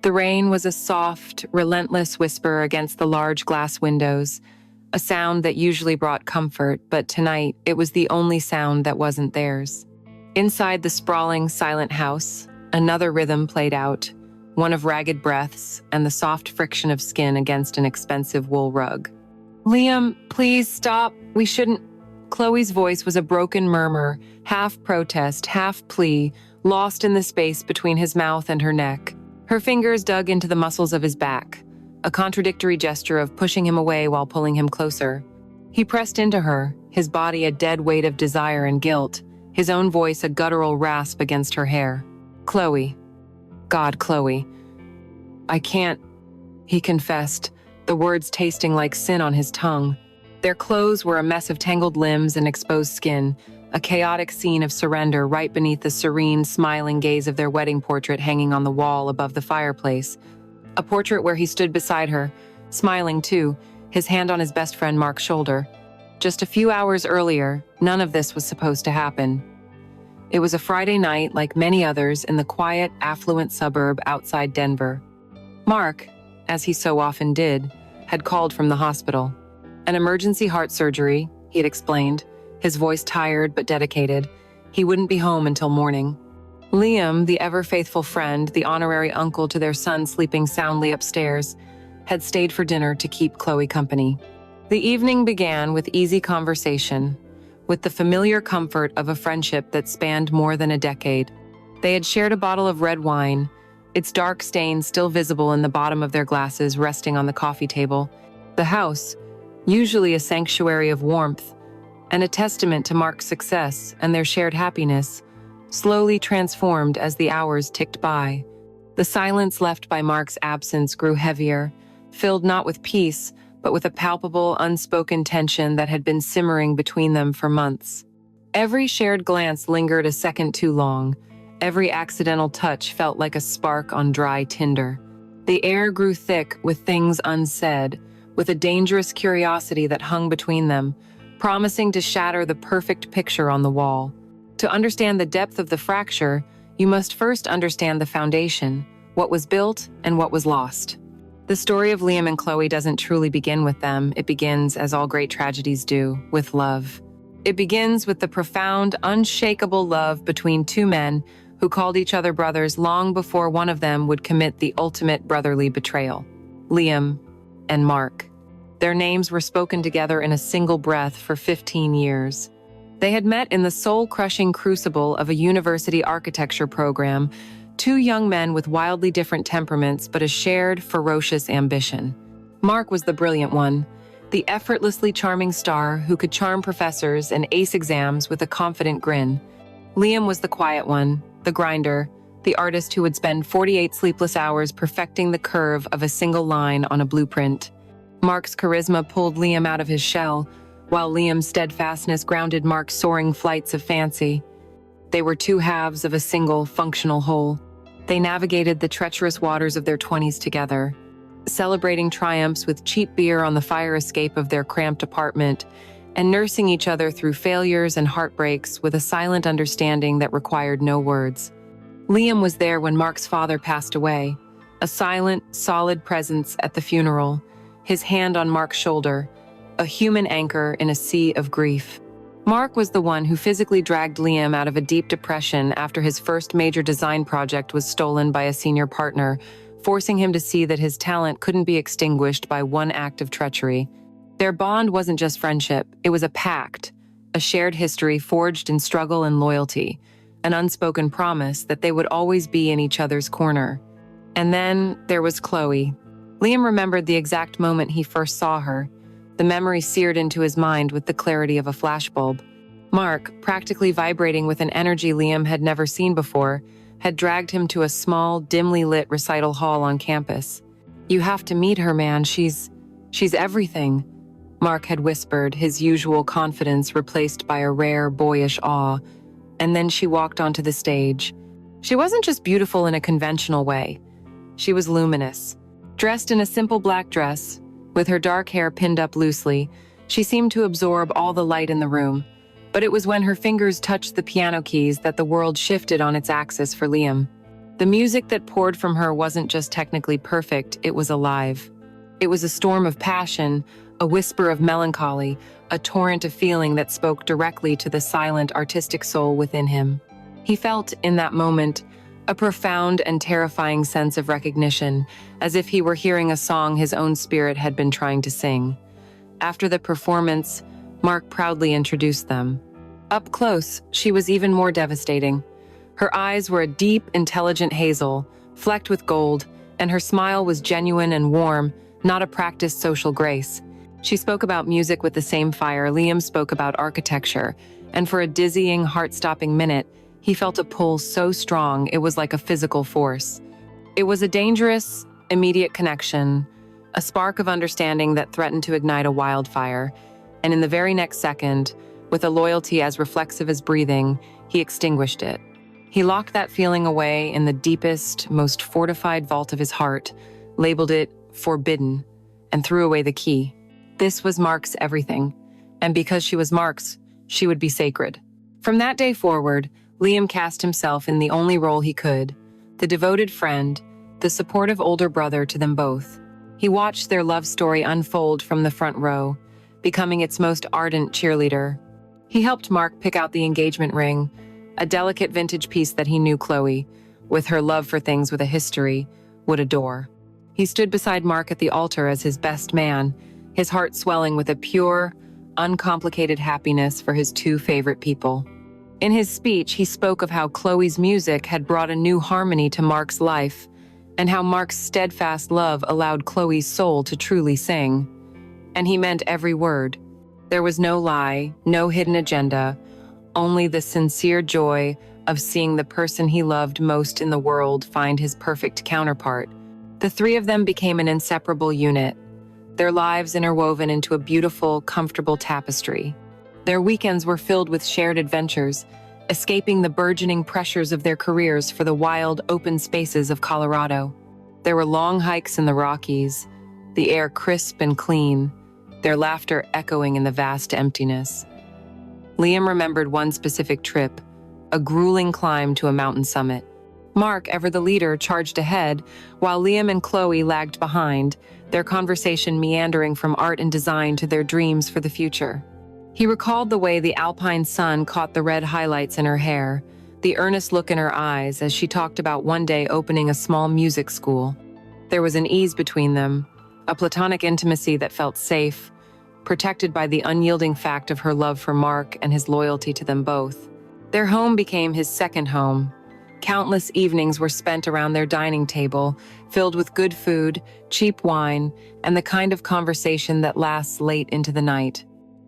The rain was a soft, relentless whisper against the large glass windows, a sound that usually brought comfort, but tonight it was the only sound that wasn't theirs. Inside the sprawling, silent house, another rhythm played out, one of ragged breaths and the soft friction of skin against an expensive wool rug. "Liam, please stop. We shouldn't." Chloe's voice was a broken murmur, half protest, half plea, lost in the space between his mouth and her neck. Her fingers dug into the muscles of his back, a contradictory gesture of pushing him away while pulling him closer. He pressed into her, his body a dead weight of desire and guilt, his own voice a guttural rasp against her hair. "Chloe. God, Chloe. I can't," he confessed, the words tasting like sin on his tongue. Their clothes were a mess of tangled limbs and exposed skin, a chaotic scene of surrender right beneath the serene, smiling gaze of their wedding portrait hanging on the wall above the fireplace. A portrait where he stood beside her, smiling too, his hand on his best friend Mark's shoulder. Just a few hours earlier, none of this was supposed to happen. It was a Friday night like many others in the quiet, affluent suburb outside Denver. Mark, as he so often did, had called from the hospital. An emergency heart surgery, he had explained, his voice tired but dedicated. He wouldn't be home until morning. Liam, the ever-faithful friend, the honorary uncle to their son sleeping soundly upstairs, had stayed for dinner to keep Chloe company. The evening began with easy conversation, with the familiar comfort of a friendship that spanned more than a decade. They had shared a bottle of red wine, its dark stain still visible in the bottom of their glasses resting on the coffee table. The house, usually a sanctuary of warmth, and a testament to Mark's success and their shared happiness, slowly transformed as the hours ticked by. The silence left by Mark's absence grew heavier, filled not with peace, but with a palpable, unspoken tension that had been simmering between them for months. Every shared glance lingered a second too long. Every accidental touch felt like a spark on dry tinder. The air grew thick with things unsaid, with a dangerous curiosity that hung between them, promising to shatter the perfect picture on the wall. To understand the depth of the fracture, you must first understand the foundation, what was built and what was lost. The story of Liam and Chloe doesn't truly begin with them. It begins, as all great tragedies do, with love. It begins with the profound, unshakable love between two men who called each other brothers long before one of them would commit the ultimate brotherly betrayal. Liam and Mark. Their names were spoken together in a single breath for 15 years. They had met in the soul-crushing crucible of a university architecture program, two young men with wildly different temperaments but a shared, ferocious ambition. Mark was the brilliant one, the effortlessly charming star who could charm professors and ace exams with a confident grin. Liam was the quiet one, the grinder, the artist who would spend 48 sleepless hours perfecting the curve of a single line on a blueprint. Mark's charisma pulled Liam out of his shell, while Liam's steadfastness grounded Mark's soaring flights of fancy. They were two halves of a single, functional whole. They navigated the treacherous waters of their 20s together, celebrating triumphs with cheap beer on the fire escape of their cramped apartment, and nursing each other through failures and heartbreaks with a silent understanding that required no words. Liam was there when Mark's father passed away, a silent, solid presence at the funeral, his hand on Mark's shoulder, a human anchor in a sea of grief. Mark was the one who physically dragged Liam out of a deep depression after his first major design project was stolen by a senior partner, forcing him to see that his talent couldn't be extinguished by one act of treachery. Their bond wasn't just friendship, it was a pact, a shared history forged in struggle and loyalty, an unspoken promise that they would always be in each other's corner. And then there was Chloe. Liam remembered the exact moment he first saw her, the memory seared into his mind with the clarity of a flashbulb. Mark, practically vibrating with an energy Liam had never seen before, had dragged him to a small, dimly lit recital hall on campus. "You have to meet her, man. She's everything," Mark had whispered, his usual confidence replaced by a rare, boyish awe. And then she walked onto the stage. She wasn't just beautiful in a conventional way. She was luminous. Dressed in a simple black dress, with her dark hair pinned up loosely, she seemed to absorb all the light in the room. But it was when her fingers touched the piano keys that the world shifted on its axis for Liam. The music that poured from her wasn't just technically perfect, it was alive. It was a storm of passion, a whisper of melancholy, a torrent of feeling that spoke directly to the silent, artistic soul within him. He felt, in that moment, a profound and terrifying sense of recognition, as if he were hearing a song his own spirit had been trying to sing. After the performance, Mark proudly introduced them. Up close, she was even more devastating. Her eyes were a deep, intelligent hazel, flecked with gold, and her smile was genuine and warm, not a practiced social grace. She spoke about music with the same fire Liam spoke about architecture, and for a dizzying, heart-stopping minute, he felt a pull so strong it was like a physical force. It was a dangerous, immediate connection, a spark of understanding that threatened to ignite a wildfire, and in the very next second, with a loyalty as reflexive as breathing, he extinguished it. He locked that feeling away in the deepest, most fortified vault of his heart, labeled it forbidden, and threw away the key. This was Mark's everything, and because she was Mark's, she would be sacred. From that day forward, Liam cast himself in the only role he could, the devoted friend, the supportive older brother to them both. He watched their love story unfold from the front row, becoming its most ardent cheerleader. He helped Mark pick out the engagement ring, a delicate vintage piece that he knew Chloe, with her love for things with a history, would adore. He stood beside Mark at the altar as his best man, his heart swelling with a pure, uncomplicated happiness for his two favorite people. In his speech, he spoke of how Chloe's music had brought a new harmony to Mark's life, and how Mark's steadfast love allowed Chloe's soul to truly sing. And he meant every word. There was no lie, no hidden agenda, only the sincere joy of seeing the person he loved most in the world find his perfect counterpart. The three of them became an inseparable unit, their lives interwoven into a beautiful, comfortable tapestry. Their weekends were filled with shared adventures, escaping the burgeoning pressures of their careers for the wild, open spaces of Colorado. There were long hikes in the Rockies, the air crisp and clean, their laughter echoing in the vast emptiness. Liam remembered one specific trip, a grueling climb to a mountain summit. Mark, ever the leader, charged ahead, while Liam and Chloe lagged behind, their conversation meandering from art and design to their dreams for the future. He recalled the way the alpine sun caught the red highlights in her hair, the earnest look in her eyes as she talked about one day opening a small music school. There was an ease between them, a platonic intimacy that felt safe, protected by the unyielding fact of her love for Mark and his loyalty to them both. Their home became his second home. Countless evenings were spent around their dining table, filled with good food, cheap wine, and the kind of conversation that lasts late into the night.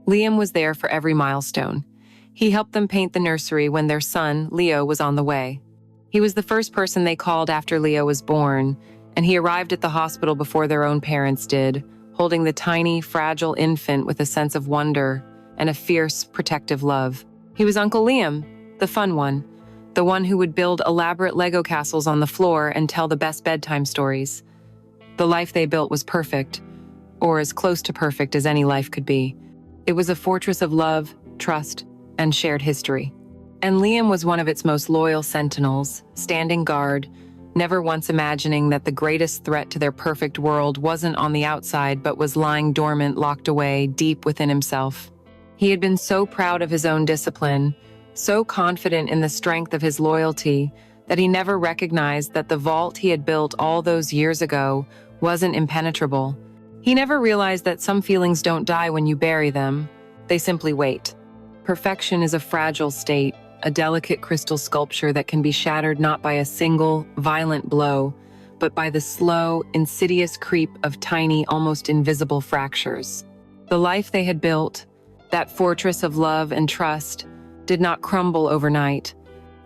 Liam was there for every milestone. He helped them paint the nursery when their son, Leo, was on the way. He was the first person they called after Leo was born, and he arrived at the hospital before their own parents did, holding the tiny, fragile infant with a sense of wonder and a fierce, protective love. He was Uncle Liam, the fun one, the one who would build elaborate Lego castles on the floor and tell the best bedtime stories. The life they built was perfect, or as close to perfect as any life could be. It was a fortress of love, trust, and shared history. And Liam was one of its most loyal sentinels, standing guard, never once imagining that the greatest threat to their perfect world wasn't on the outside but was lying dormant, locked away, deep within himself. He had been so proud of his own discipline, so confident in the strength of his loyalty, that he never recognized that the vault he had built all those years ago wasn't impenetrable. He never realized that some feelings don't die when you bury them, they simply wait. Perfection is a fragile state, a delicate crystal sculpture that can be shattered not by a single, violent blow, but by the slow, insidious creep of tiny, almost invisible fractures. The life they had built, that fortress of love and trust, did not crumble overnight.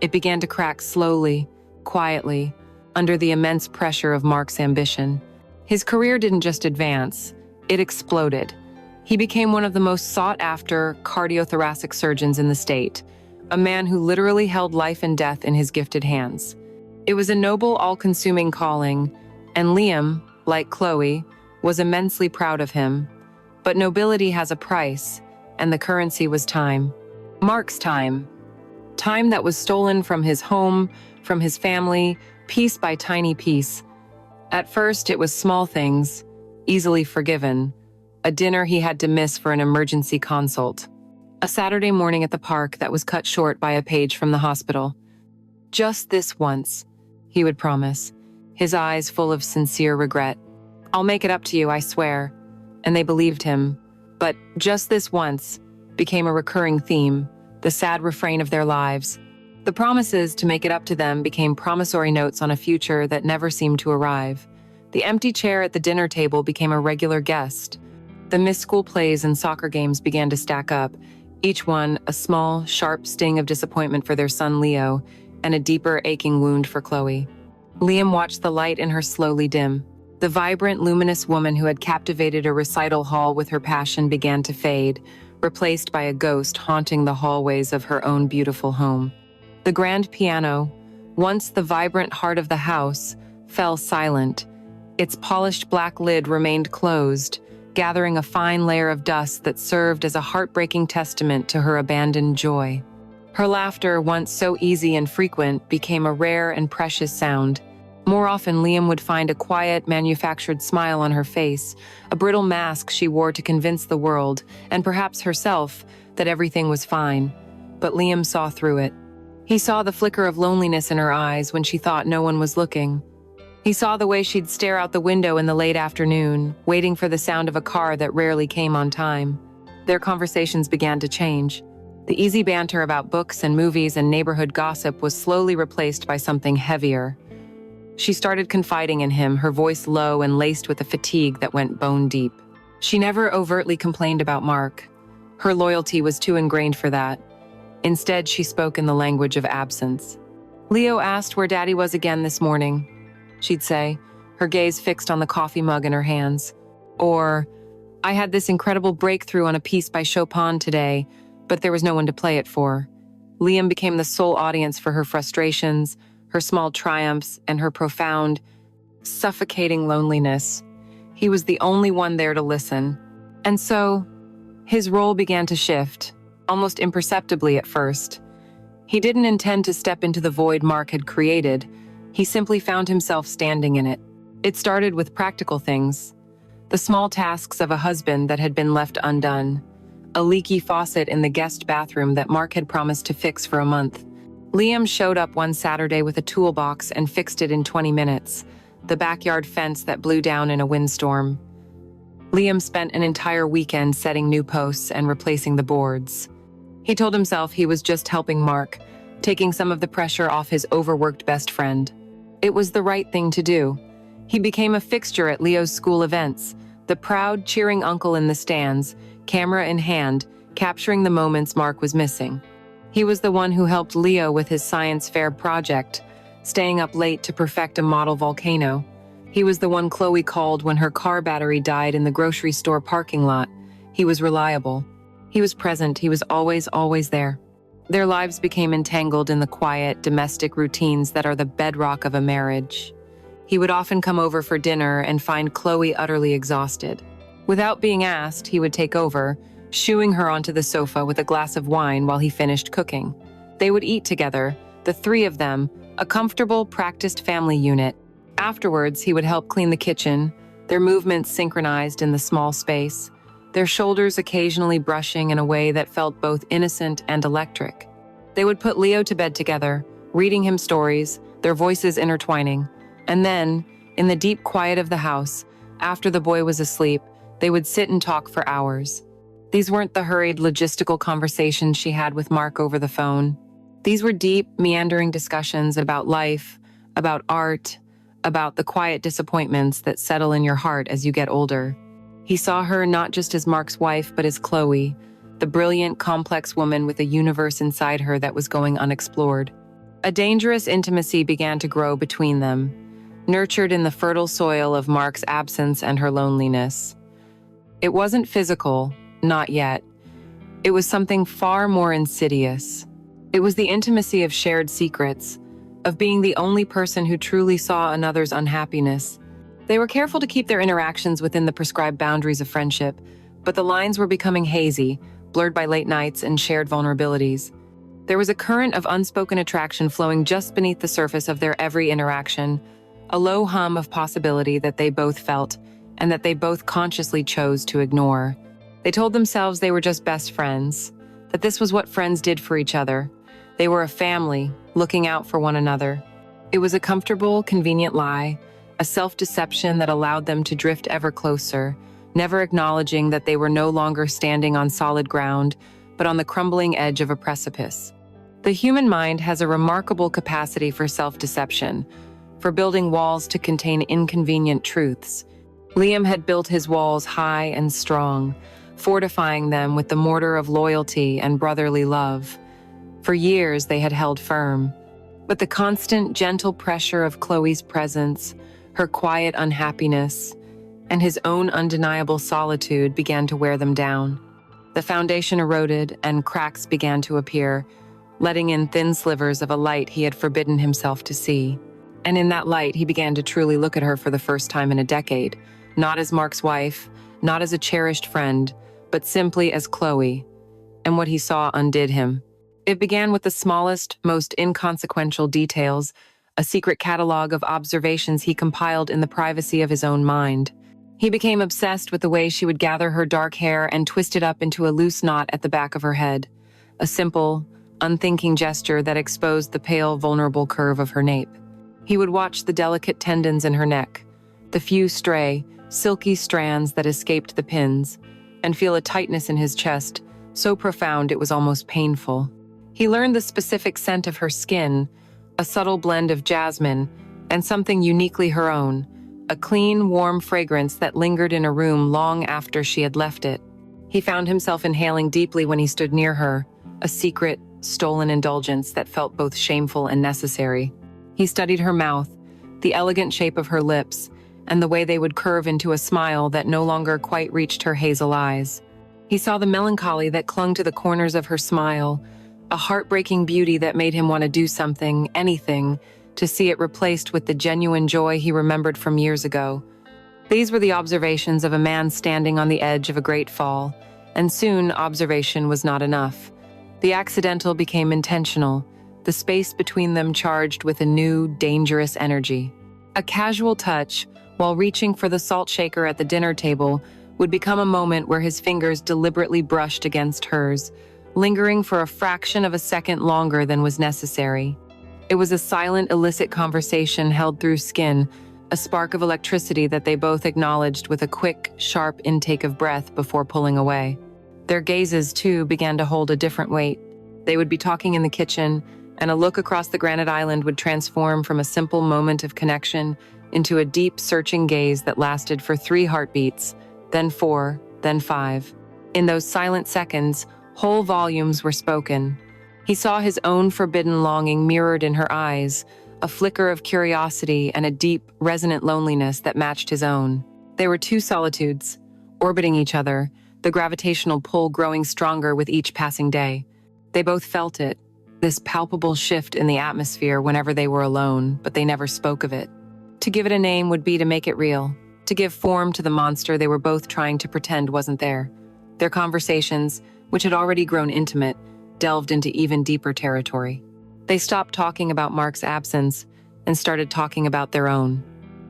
It began to crack slowly, quietly, under the immense pressure of Mark's ambition. His career didn't just advance, it exploded. He became one of the most sought-after cardiothoracic surgeons in the state, a man who literally held life and death in his gifted hands. It was a noble, all-consuming calling, and Liam, like Chloe, was immensely proud of him. But nobility has a price, and the currency was time. Mark's time. Time that was stolen from his home, from his family, piece by tiny piece. At first, it was small things, easily forgiven. A dinner he had to miss for an emergency consult. A Saturday morning at the park that was cut short by a page from the hospital. "Just this once," he would promise, his eyes full of sincere regret. "I'll make it up to you, I swear." And they believed him. But "just this once" became a recurring theme, the sad refrain of their lives. The promises to make it up to them became promissory notes on a future that never seemed to arrive. The empty chair at the dinner table became a regular guest. The missed school plays and soccer games began to stack up, each one a small, sharp sting of disappointment for their son Leo, and a deeper, aching wound for Chloe. Liam watched the light in her slowly dim. The vibrant, luminous woman who had captivated a recital hall with her passion began to fade, replaced by a ghost haunting the hallways of her own beautiful home. The grand piano, once the vibrant heart of the house, fell silent. Its polished black lid remained closed, gathering a fine layer of dust that served as a heartbreaking testament to her abandoned joy. Her laughter, once so easy and frequent, became a rare and precious sound. More often, Liam would find a quiet, manufactured smile on her face, a brittle mask she wore to convince the world, and perhaps herself, that everything was fine. But Liam saw through it. He saw the flicker of loneliness in her eyes when she thought no one was looking. He saw the way she'd stare out the window in the late afternoon, waiting for the sound of a car that rarely came on time. Their conversations began to change. The easy banter about books and movies and neighborhood gossip was slowly replaced by something heavier. She started confiding in him, her voice low and laced with a fatigue that went bone deep. She never overtly complained about Mark. Her loyalty was too ingrained for that. Instead, she spoke in the language of absence. "Leo asked where Daddy was again this morning," she'd say, her gaze fixed on the coffee mug in her hands. Or, "I had this incredible breakthrough on a piece by Chopin today, but there was no one to play it for." Liam became the sole audience for her frustrations, her small triumphs, and her profound, suffocating loneliness. He was the only one there to listen. And so, his role began to shift, almost imperceptibly at first. He didn't intend to step into the void Mark had created. He simply found himself standing in it. It started with practical things. The small tasks of a husband that had been left undone. A leaky faucet in the guest bathroom that Mark had promised to fix for a month. Liam showed up one Saturday with a toolbox and fixed it in 20 minutes. The backyard fence that blew down in a windstorm. Liam spent an entire weekend setting new posts and replacing the boards. He told himself he was just helping Mark, taking some of the pressure off his overworked best friend. It was the right thing to do. He became a fixture at Leo's school events, the proud, cheering uncle in the stands, camera in hand, capturing the moments Mark was missing. He was the one who helped Leo with his science fair project, staying up late to perfect a model volcano. He was the one Chloe called when her car battery died in the grocery store parking lot. He was reliable. He was present. He was always there. Their lives became entangled in the quiet, domestic routines that are the bedrock of a marriage. He would often come over for dinner and find Chloe utterly exhausted. Without being asked, he would take over, shooing her onto the sofa with a glass of wine while he finished cooking. They would eat together, the three of them, a comfortable, practiced family unit. Afterwards, he would help clean the kitchen, their movements synchronized in the small space, their shoulders occasionally brushing in a way that felt both innocent and electric. They would put Leo to bed together, reading him stories, their voices intertwining. And then, in the deep quiet of the house, after the boy was asleep, they would sit and talk for hours. These weren't the hurried, logistical conversations she had with Mark over the phone. These were deep, meandering discussions about life, about art, about the quiet disappointments that settle in your heart as you get older. He saw her not just as Mark's wife, but as Chloe, the brilliant, complex woman with a universe inside her that was going unexplored. A dangerous intimacy began to grow between them, nurtured in the fertile soil of Mark's absence and her loneliness. It wasn't physical, not yet. It was something far more insidious. It was the intimacy of shared secrets, of being the only person who truly saw another's unhappiness. They were careful to keep their interactions within the prescribed boundaries of friendship, but the lines were becoming hazy, blurred by late nights and shared vulnerabilities. There was a current of unspoken attraction flowing just beneath the surface of their every interaction, a low hum of possibility that they both felt and that they both consciously chose to ignore. They told themselves they were just best friends, that this was what friends did for each other. They were a family, looking out for one another. It was a comfortable, convenient lie, a self-deception that allowed them to drift ever closer, never acknowledging that they were no longer standing on solid ground, but on the crumbling edge of a precipice. The human mind has a remarkable capacity for self-deception, for building walls to contain inconvenient truths. Liam had built his walls high and strong, fortifying them with the mortar of loyalty and brotherly love. For years they had held firm, but the constant, gentle pressure of Chloe's presence, her quiet unhappiness, and his own undeniable solitude began to wear them down. The foundation eroded and cracks began to appear, letting in thin slivers of a light he had forbidden himself to see. And in that light, he began to truly look at her for the first time in a decade, not as Mark's wife, not as a cherished friend, but simply as Chloe. And what he saw undid him. It began with the smallest, most inconsequential details, a secret catalog of observations he compiled in the privacy of his own mind. He became obsessed with the way she would gather her dark hair and twist it up into a loose knot at the back of her head, a simple, unthinking gesture that exposed the pale, vulnerable curve of her nape. He would watch the delicate tendons in her neck, the few stray, silky strands that escaped the pins, and feel a tightness in his chest, so profound it was almost painful. He learned the specific scent of her skin, a subtle blend of jasmine, and something uniquely her own, a clean, warm fragrance that lingered in a room long after she had left it. He found himself inhaling deeply when he stood near her, a secret, stolen indulgence that felt both shameful and necessary. He studied her mouth, the elegant shape of her lips, and the way they would curve into a smile that no longer quite reached her hazel eyes. He saw the melancholy that clung to the corners of her smile, a heartbreaking beauty that made him want to do something, anything, to see it replaced with the genuine joy he remembered from years ago. These were the observations of a man standing on the edge of a great fall, and soon observation was not enough. The accidental became intentional, the space between them charged with a new, dangerous energy. A casual touch, while reaching for the salt shaker at the dinner table, would become a moment where his fingers deliberately brushed against hers, lingering for a fraction of a second longer than was necessary. It was a silent, illicit conversation held through skin, a spark of electricity that they both acknowledged with a quick, sharp intake of breath before pulling away. Their gazes, too, began to hold a different weight. They would be talking in the kitchen, and a look across the granite island would transform from a simple moment of connection into a deep, searching gaze that lasted for 3 heartbeats, then 4, then 5. In those silent seconds, whole volumes were spoken. He saw his own forbidden longing mirrored in her eyes, a flicker of curiosity and a deep, resonant loneliness that matched his own. They were 2 solitudes, orbiting each other, the gravitational pull growing stronger with each passing day. They both felt it, this palpable shift in the atmosphere whenever they were alone, but they never spoke of it. To give it a name would be to make it real, to give form to the monster they were both trying to pretend wasn't there. Their conversations, which had already grown intimate, delved into even deeper territory. They stopped talking about Mark's absence and started talking about their own.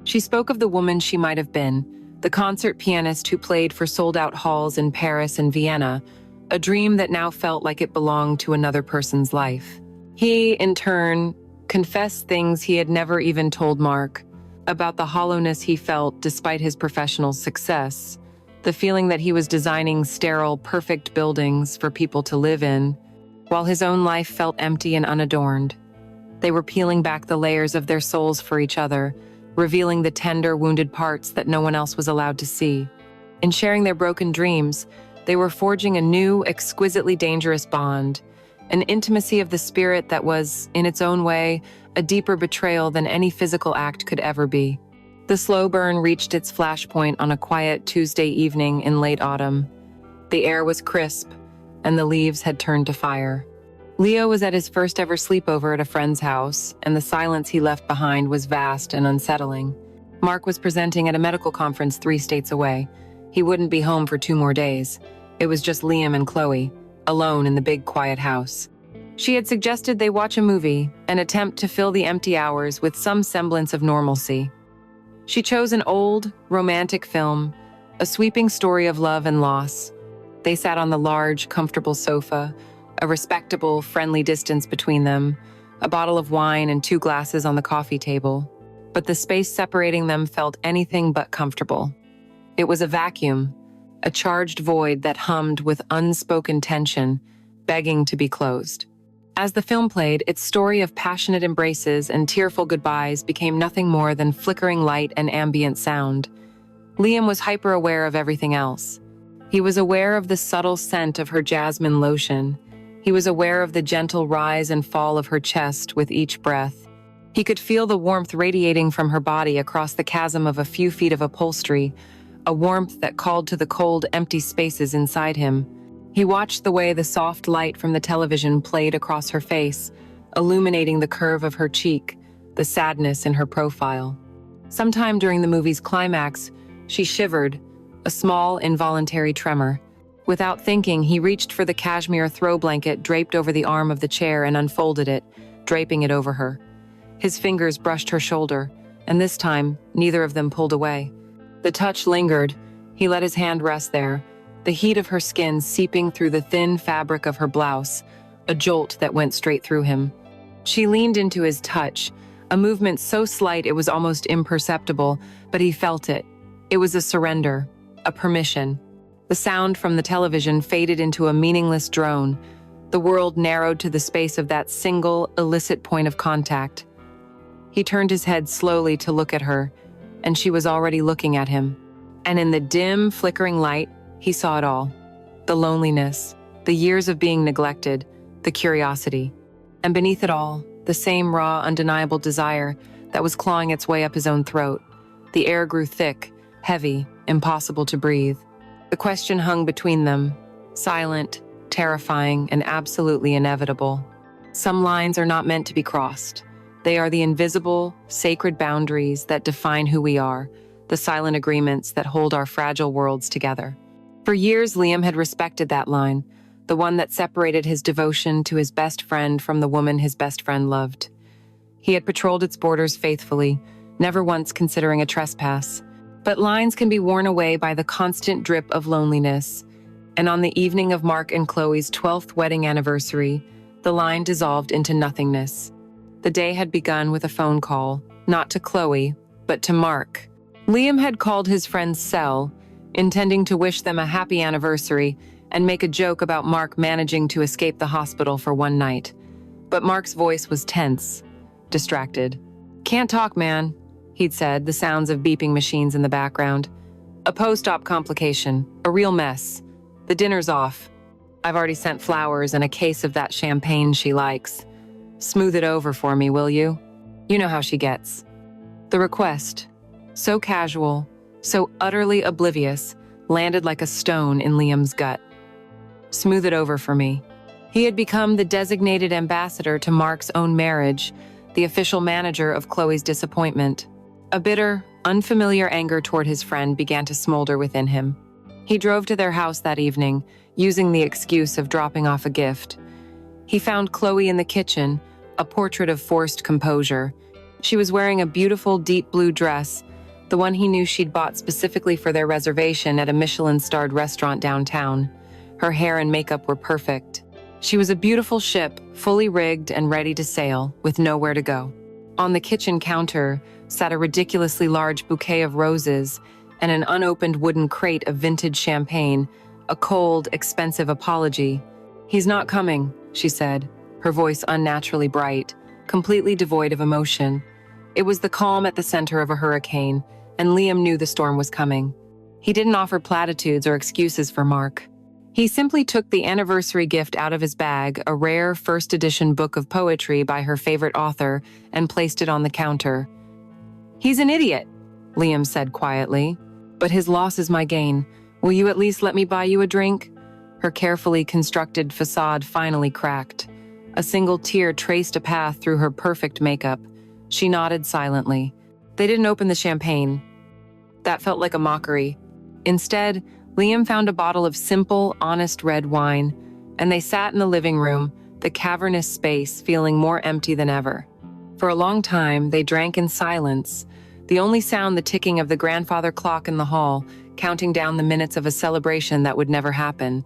She spoke of the woman she might have been, the concert pianist who played for sold-out halls in Paris and Vienna, a dream that now felt like it belonged to another person's life. He, in turn, confessed things he had never even told Mark, about the hollowness he felt despite his professional success, the feeling that he was designing sterile, perfect buildings for people to live in, while his own life felt empty and unadorned. They were peeling back the layers of their souls for each other, revealing the tender, wounded parts that no one else was allowed to see. In sharing their broken dreams, they were forging a new, exquisitely dangerous bond, an intimacy of the spirit that was, in its own way, a deeper betrayal than any physical act could ever be. The slow burn reached its flashpoint on a quiet Tuesday evening in late autumn. The air was crisp, and the leaves had turned to fire. Leo was at his first ever sleepover at a friend's house, and the silence he left behind was vast and unsettling. Mark was presenting at a medical conference 3 states away. He wouldn't be home for 2 more days. It was just Liam and Chloe, alone in the big, quiet house. She had suggested they watch a movie, an attempt to fill the empty hours with some semblance of normalcy. She chose an old, romantic film, a sweeping story of love and loss. They sat on the large, comfortable sofa, a respectable, friendly distance between them, a bottle of wine and 2 glasses on the coffee table. But the space separating them felt anything but comfortable. It was a vacuum, a charged void that hummed with unspoken tension, begging to be closed. As the film played, its story of passionate embraces and tearful goodbyes became nothing more than flickering light and ambient sound. Liam was hyper-aware of everything else. He was aware of the subtle scent of her jasmine lotion. He was aware of the gentle rise and fall of her chest with each breath. He could feel the warmth radiating from her body across the chasm of a few feet of upholstery, a warmth that called to the cold, empty spaces inside him. He watched the way the soft light from the television played across her face, illuminating the curve of her cheek, the sadness in her profile. Sometime during the movie's climax, she shivered, a small, involuntary tremor. Without thinking, he reached for the cashmere throw blanket draped over the arm of the chair and unfolded it, draping it over her. His fingers brushed her shoulder, and this time, neither of them pulled away. The touch lingered. He let his hand rest there, the heat of her skin seeping through the thin fabric of her blouse, a jolt that went straight through him. She leaned into his touch, a movement so slight it was almost imperceptible, but he felt it. It was a surrender, a permission. The sound from the television faded into a meaningless drone. The world narrowed to the space of that single, illicit point of contact. He turned his head slowly to look at her, and she was already looking at him. And in the dim, flickering light, he saw it all. The loneliness, the years of being neglected, the curiosity. And beneath it all, the same raw, undeniable desire that was clawing its way up his own throat. The air grew thick, heavy, impossible to breathe. The question hung between them, silent, terrifying, and absolutely inevitable. Some lines are not meant to be crossed. They are the invisible, sacred boundaries that define who we are, the silent agreements that hold our fragile worlds together. For years, Liam had respected that line, the one that separated his devotion to his best friend from the woman his best friend loved. He had patrolled its borders faithfully, never once considering a trespass. But lines can be worn away by the constant drip of loneliness. And on the evening of Mark and Chloe's 12th wedding anniversary, the line dissolved into nothingness. The day had begun with a phone call, not to Chloe, but to Mark. Liam had called his friend's cell, intending to wish them a happy anniversary and make a joke about Mark managing to escape the hospital for one night. But Mark's voice was tense, distracted. "Can't talk, man," he'd said, the sounds of beeping machines in the background. "A post-op complication, a real mess. The dinner's off. I've already sent flowers and a case of that champagne she likes. Smooth it over for me, will you? You know how she gets." The request, so casual, so utterly oblivious, landed like a stone in Liam's gut. Smooth it over for me. He had become the designated ambassador to Mark's own marriage, the official manager of Chloe's disappointment. A bitter, unfamiliar anger toward his friend began to smolder within him. He drove to their house that evening, using the excuse of dropping off a gift. He found Chloe in the kitchen, a portrait of forced composure. She was wearing a beautiful deep blue dress, the one he knew she'd bought specifically for their reservation at a Michelin-starred restaurant downtown. Her hair and makeup were perfect. She was a beautiful ship, fully rigged and ready to sail, with nowhere to go. On the kitchen counter sat a ridiculously large bouquet of roses and an unopened wooden crate of vintage champagne, a cold, expensive apology. "He's not coming," she said, her voice unnaturally bright, completely devoid of emotion. It was the calm at the center of a hurricane, and Liam knew the storm was coming. He didn't offer platitudes or excuses for Mark. He simply took the anniversary gift out of his bag, a rare first edition book of poetry by her favorite author, and placed it on the counter. "He's an idiot," Liam said quietly, "but his loss is my gain. Will you at least let me buy you a drink?" Her carefully constructed facade finally cracked. A single tear traced a path through her perfect makeup. She nodded silently. They didn't open the champagne. That felt like a mockery. Instead, Liam found a bottle of simple, honest red wine, and they sat in the living room, the cavernous space feeling more empty than ever. For a long time, they drank in silence, the only sound the ticking of the grandfather clock in the hall, counting down the minutes of a celebration that would never happen.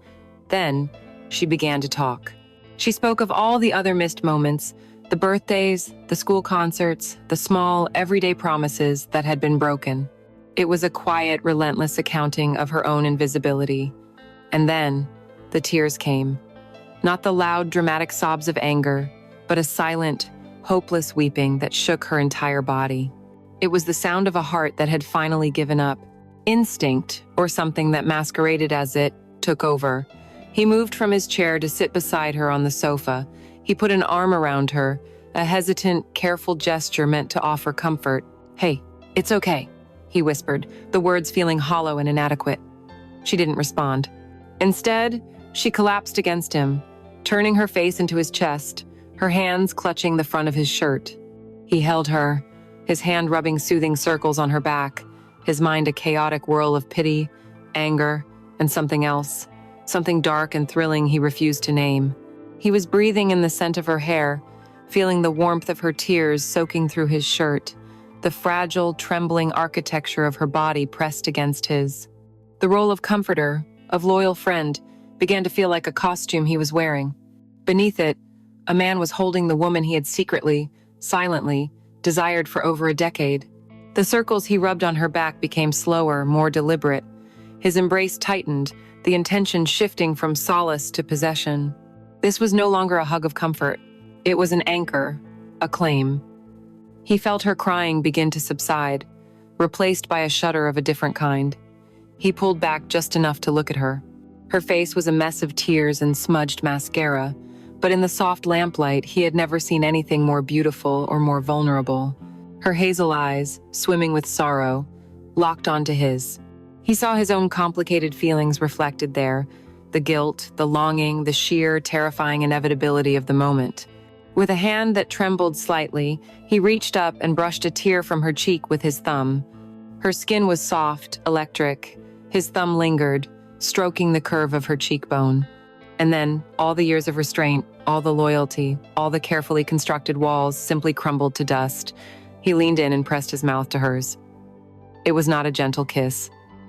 Then, she began to talk. She spoke of all the other missed moments, the birthdays, the school concerts, the small, everyday promises that had been broken. It was a quiet, relentless accounting of her own invisibility. And then, the tears came. Not the loud, dramatic sobs of anger, but a silent, hopeless weeping that shook her entire body. It was the sound of a heart that had finally given up. Instinct, or something that masqueraded as it, took over. He moved from his chair to sit beside her on the sofa. He put an arm around her, a hesitant, careful gesture meant to offer comfort. "Hey, it's okay," he whispered, the words feeling hollow and inadequate. She didn't respond. Instead, she collapsed against him, turning her face into his chest, her hands clutching the front of his shirt. He held her, his hand rubbing soothing circles on her back, his mind a chaotic whirl of pity, anger, and something else, something dark and thrilling he refused to name. He was breathing in the scent of her hair, feeling the warmth of her tears soaking through his shirt, the fragile, trembling architecture of her body pressed against his. The role of comforter, of loyal friend, began to feel like a costume he was wearing. Beneath it, a man was holding the woman he had secretly, silently, desired for over a decade. The circles he rubbed on her back became slower, more deliberate. His embrace tightened, the intention shifting from solace to possession. This was no longer a hug of comfort. It was an anchor, a claim. He felt her crying begin to subside, replaced by a shudder of a different kind. He pulled back just enough to look at her. Her face was a mess of tears and smudged mascara, but in the soft lamplight, he had never seen anything more beautiful or more vulnerable. Her hazel eyes, swimming with sorrow, locked onto his. He saw his own complicated feelings reflected there, the guilt, the longing, the sheer, terrifying inevitability of the moment. With a hand that trembled slightly, he reached up and brushed a tear from her cheek with his thumb. Her skin was soft, electric. His thumb lingered, stroking the curve of her cheekbone. And then, all the years of restraint, all the loyalty, all the carefully constructed walls simply crumbled to dust. He leaned in and pressed his mouth to hers. It was not a gentle kiss.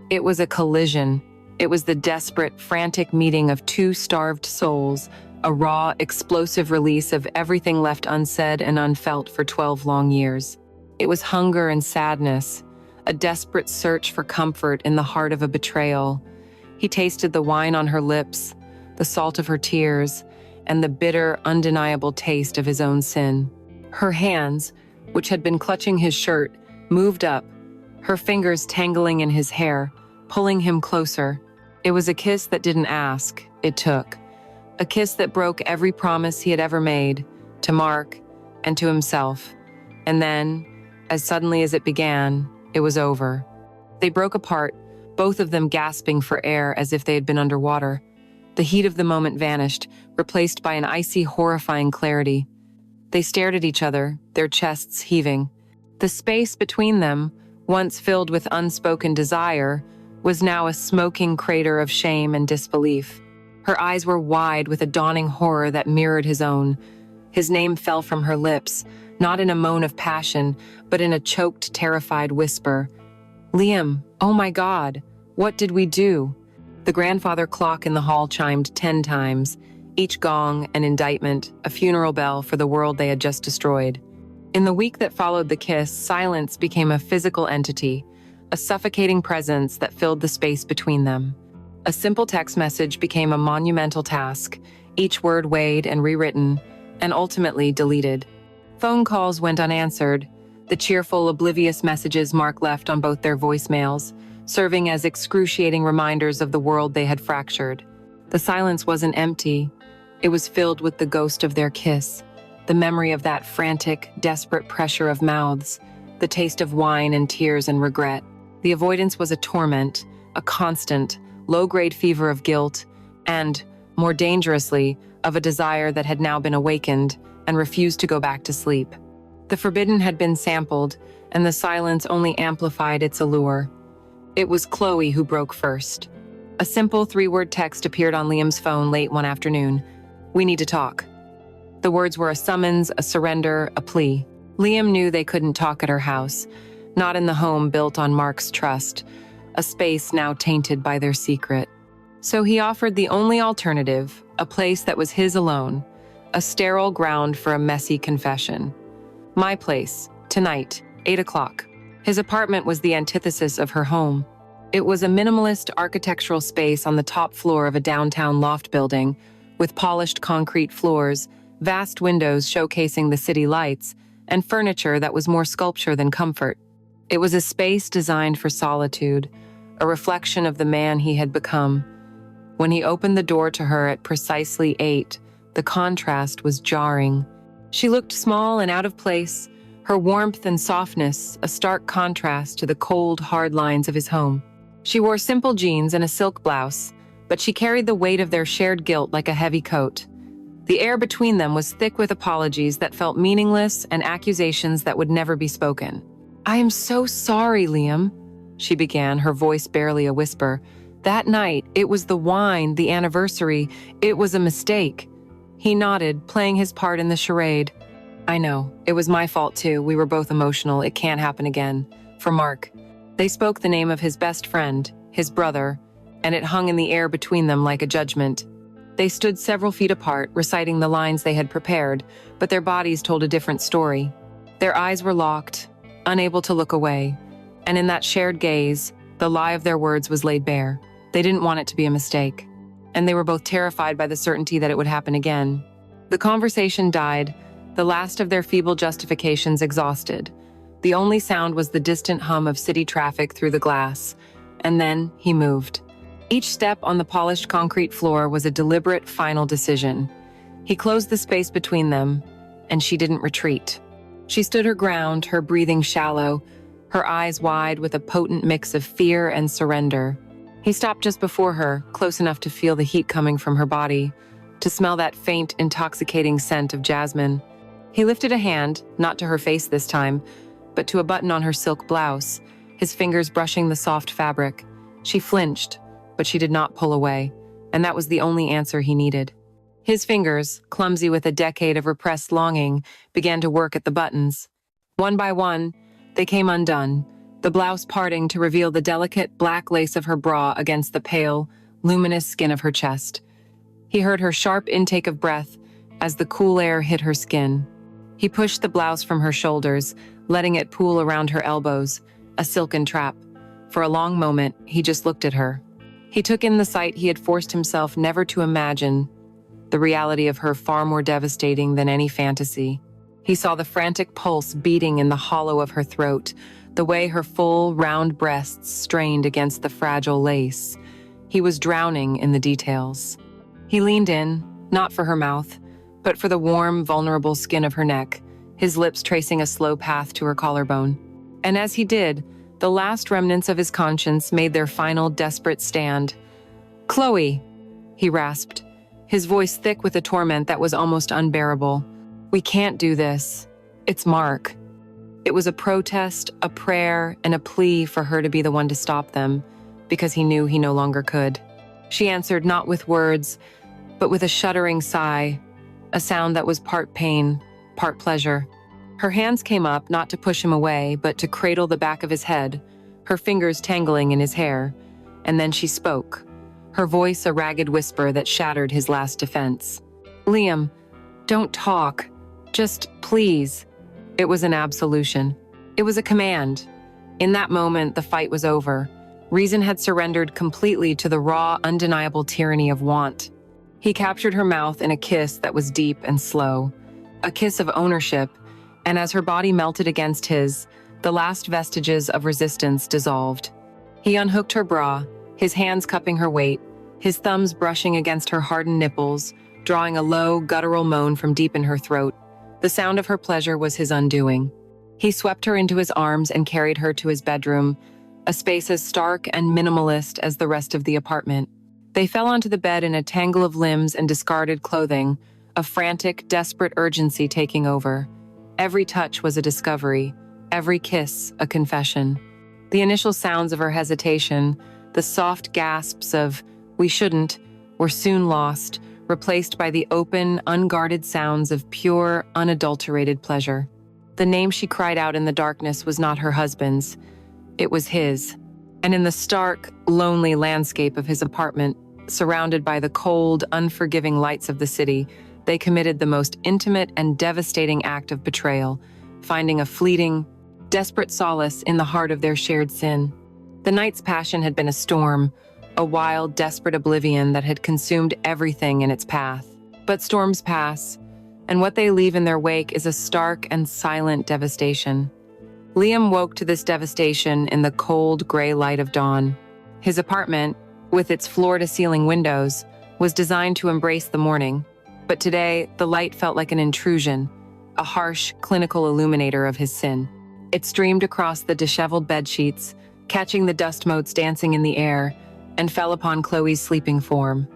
It was a collision. It was the desperate, frantic meeting of two starved souls, a raw, explosive release of everything left unsaid and unfelt for 12 long years. It was hunger and sadness, a desperate search for comfort in the heart of a betrayal. He tasted the wine on her lips, the salt of her tears, and the bitter, undeniable taste of his own sin. Her hands, which had been clutching his shirt, moved up, her fingers tangling in his hair, pulling him closer. It was a kiss that didn't ask, it took. A kiss that broke every promise he had ever made, to Mark and to himself. And then, as suddenly as it began, it was over. They broke apart, both of them gasping for air as if they had been underwater. The heat of the moment vanished, replaced by an icy, horrifying clarity. They stared at each other, their chests heaving. The space between them, once filled with unspoken desire, was now a smoking crater of shame and disbelief. Her eyes were wide with a dawning horror that mirrored his own. His name fell from her lips, not in a moan of passion, but in a choked, terrified whisper. "Liam, oh my God, what did we do?" The grandfather clock in the hall chimed 10 times, each gong an indictment, a funeral bell for the world they had just destroyed. In the week that followed the kiss, silence became a physical entity, a suffocating presence that filled the space between them. A simple text message became a monumental task, each word weighed and rewritten, and ultimately deleted. Phone calls went unanswered, the cheerful, oblivious messages Mark left on both their voicemails, serving as excruciating reminders of the world they had fractured. The silence wasn't empty. It was filled with the ghost of their kiss, the memory of that frantic, desperate pressure of mouths, the taste of wine and tears and regret. The avoidance was a torment, a constant, low-grade fever of guilt, and, more dangerously, of a desire that had now been awakened and refused to go back to sleep. The forbidden had been sampled, and the silence only amplified its allure. It was Chloe who broke first. A simple 3-word text appeared on Liam's phone late one afternoon. "We need to talk." The words were a summons, a surrender, a plea. Liam knew they couldn't talk at her house, not in the home built on Mark's trust, a space now tainted by their secret. So he offered the only alternative, a place that was his alone, a sterile ground for a messy confession. My place, tonight, 8 o'clock. His apartment was the antithesis of her home. It was a minimalist architectural space on the top floor of a downtown loft building, with polished concrete floors, vast windows showcasing the city lights, and furniture that was more sculpture than comfort. It was a space designed for solitude, a reflection of the man he had become. When he opened the door to her at precisely 8, the contrast was jarring. She looked small and out of place, her warmth and softness a stark contrast to the cold, hard lines of his home. She wore simple jeans and a silk blouse, but she carried the weight of their shared guilt like a heavy coat. The air between them was thick with apologies that felt meaningless and accusations that would never be spoken. "I am so sorry, Liam," she began, her voice barely a whisper. "That night, it was the wine, the anniversary, it was a mistake." He nodded, playing his part in the charade. "I know, it was my fault too, we were both emotional, it can't happen again." For Mark. They spoke the name of his best friend, his brother, and it hung in the air between them like a judgment. They stood several feet apart, reciting the lines they had prepared, but their bodies told a different story. Their eyes were locked, unable to look away, and in that shared gaze, the lie of their words was laid bare. They didn't want it to be a mistake, and they were both terrified by the certainty that it would happen again. The conversation died, the last of their feeble justifications exhausted. The only sound was the distant hum of city traffic through the glass, and then he moved. Each step on the polished concrete floor was a deliberate, final decision. He closed the space between them, and she didn't retreat. She stood her ground, her breathing shallow, her eyes wide with a potent mix of fear and surrender. He stopped just before her, close enough to feel the heat coming from her body, to smell that faint, intoxicating scent of jasmine. He lifted a hand, not to her face this time, but to a button on her silk blouse, his fingers brushing the soft fabric. She flinched, but she did not pull away, and that was the only answer he needed. His fingers, clumsy with a decade of repressed longing, began to work at the buttons. One by one, they came undone, the blouse parting to reveal the delicate black lace of her bra against the pale, luminous skin of her chest. He heard her sharp intake of breath as the cool air hit her skin. He pushed the blouse from her shoulders, letting it pool around her elbows, a silken trap. For a long moment, he just looked at her. He took in the sight he had forced himself never to imagine, the reality of her far more devastating than any fantasy. He saw the frantic pulse beating in the hollow of her throat, the way her full, round breasts strained against the fragile lace. He was drowning in the details. He leaned in, not for her mouth, but for the warm, vulnerable skin of her neck, his lips tracing a slow path to her collarbone. And as he did, the last remnants of his conscience made their final, desperate stand. "Chloe," he rasped, his voice thick with a torment that was almost unbearable. "We can't do this. It's Mark." It was a protest, a prayer, and a plea for her to be the one to stop them, because he knew he no longer could. She answered not with words, but with a shuddering sigh, a sound that was part pain, part pleasure. Her hands came up, not to push him away, but to cradle the back of his head, her fingers tangling in his hair. And then she spoke, her voice a ragged whisper that shattered his last defense. "Liam, don't talk. Just please." It was an absolution. It was a command. In that moment, the fight was over. Reason had surrendered completely to the raw, undeniable tyranny of want. He captured her mouth in a kiss that was deep and slow, a kiss of ownership, and as her body melted against his, the last vestiges of resistance dissolved. He unhooked her bra, his hands cupping her weight, his thumbs brushing against her hardened nipples, drawing a low, guttural moan from deep in her throat. The sound of her pleasure was his undoing. He swept her into his arms and carried her to his bedroom, a space as stark and minimalist as the rest of the apartment. They fell onto the bed in a tangle of limbs and discarded clothing, a frantic, desperate urgency taking over. Every touch was a discovery, every kiss a confession. The initial sounds of her hesitation, the soft gasps of "we shouldn't," were soon lost, replaced by the open, unguarded sounds of pure, unadulterated pleasure. The name she cried out in the darkness was not her husband's, it was his. And in the stark, lonely landscape of his apartment, surrounded by the cold, unforgiving lights of the city, they committed the most intimate and devastating act of betrayal, finding a fleeting, desperate solace in the heart of their shared sin. The night's passion had been a storm, a wild, desperate oblivion that had consumed everything in its path. But storms pass, and what they leave in their wake is a stark and silent devastation. Liam woke to this devastation in the cold, gray light of dawn. His apartment, with its floor-to-ceiling windows, was designed to embrace the morning, but today the light felt like an intrusion, a harsh, clinical illuminator of his sin. It streamed across the disheveled bedsheets, catching the dust motes dancing in the air, and fell upon Chloe's sleeping form.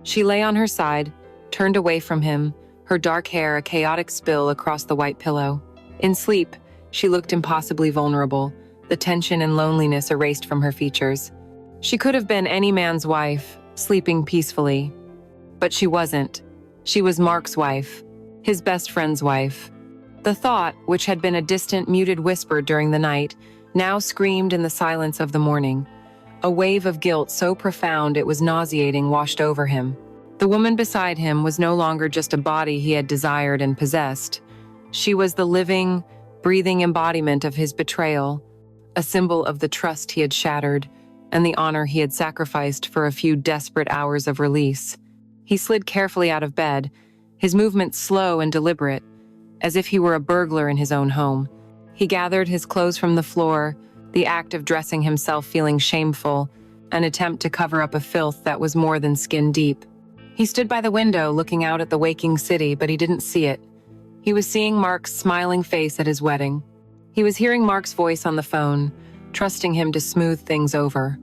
She lay on her side, turned away from him, her dark hair a chaotic spill across the white pillow. In sleep, she looked impossibly vulnerable, the tension and loneliness erased from her features. She could have been any man's wife, sleeping peacefully. But she wasn't. She was Mark's wife, his best friend's wife. The thought, which had been a distant, muted whisper during the night, now screamed in the silence of the morning. A wave of guilt so profound it was nauseating washed over him. The woman beside him was no longer just a body he had desired and possessed. She was the living, breathing embodiment of his betrayal, a symbol of the trust he had shattered and the honor he had sacrificed for a few desperate hours of release. He slid carefully out of bed, his movements slow and deliberate, as if he were a burglar in his own home. He gathered his clothes from the floor, the act of dressing himself feeling shameful, an attempt to cover up a filth that was more than skin deep. He stood by the window looking out at the waking city, but he didn't see it. He was seeing Mark's smiling face at his wedding. He was hearing Mark's voice on the phone, trusting him to smooth things over.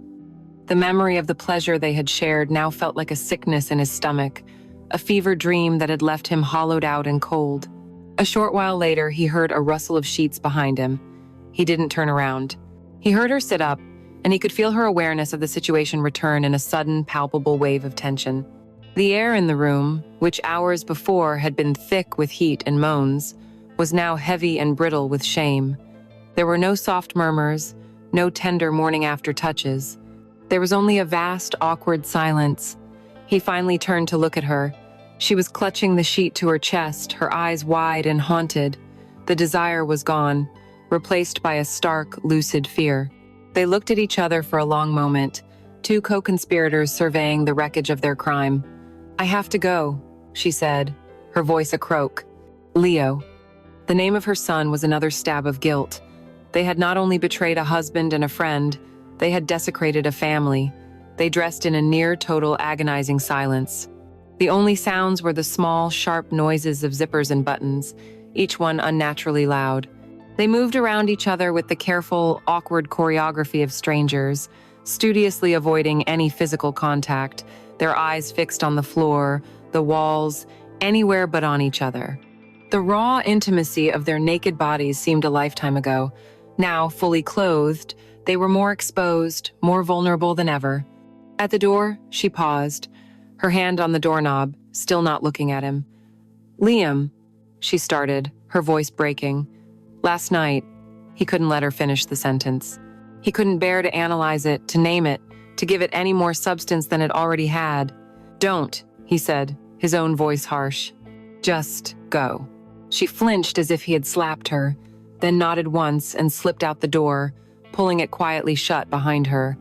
The memory of the pleasure they had shared now felt like a sickness in his stomach, a fever dream that had left him hollowed out and cold. A short while later, he heard a rustle of sheets behind him. He didn't turn around. He heard her sit up, and he could feel her awareness of the situation return in a sudden, palpable wave of tension. The air in the room, which hours before had been thick with heat and moans, was now heavy and brittle with shame. There were no soft murmurs, no tender morning-after touches. There was only a vast, awkward silence. He finally turned to look at her. She was clutching the sheet to her chest, her eyes wide and haunted. The desire was gone, replaced by a stark, lucid fear. They looked at each other for a long moment, two co-conspirators surveying the wreckage of their crime. "I have to go," she said, her voice a croak. Leo. The name of her son was another stab of guilt. They had not only betrayed a husband and a friend, they had desecrated a family. They dressed in a near-total agonizing silence. The only sounds were the small, sharp noises of zippers and buttons, each one unnaturally loud. They moved around each other with the careful, awkward choreography of strangers, studiously avoiding any physical contact, their eyes fixed on the floor, the walls, anywhere but on each other. The raw intimacy of their naked bodies seemed a lifetime ago. Now, fully clothed, they were more exposed, more vulnerable than ever. At the door, she paused, her hand on the doorknob, still not looking at him. "Liam," she started, her voice breaking. Last night, he couldn't let her finish the sentence. He couldn't bear to analyze it, to name it, to give it any more substance than it already had. "Don't," he said, his own voice harsh. "Just go." She flinched as if he had slapped her, then nodded once and slipped out the door, pulling it quietly shut behind her.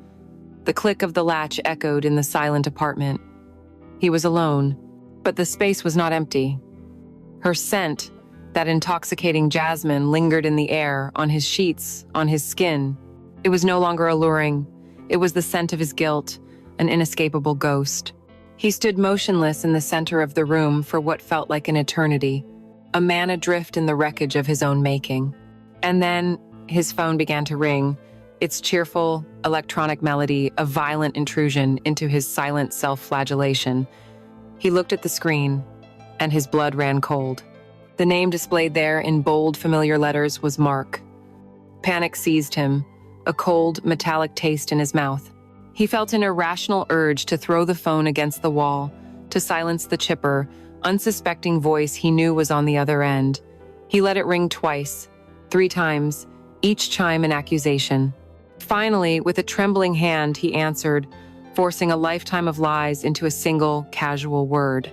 The click of the latch echoed in the silent apartment. He was alone, but the space was not empty. Her scent, that intoxicating jasmine, lingered in the air, on his sheets, on his skin. It was no longer alluring. It was the scent of his guilt, an inescapable ghost. He stood motionless in the center of the room for what felt like an eternity, a man adrift in the wreckage of his own making. And then his phone began to ring, its cheerful, electronic melody a violent intrusion into his silent self-flagellation. He looked at the screen, and his blood ran cold. The name displayed there in bold, familiar letters was Mark. Panic seized him, a cold, metallic taste in his mouth. He felt an irrational urge to throw the phone against the wall, to silence the chipper, unsuspecting voice he knew was on the other end. He let it ring twice, 3 times, each chime an accusation. Finally, with a trembling hand, he answered, forcing a lifetime of lies into a single, casual word.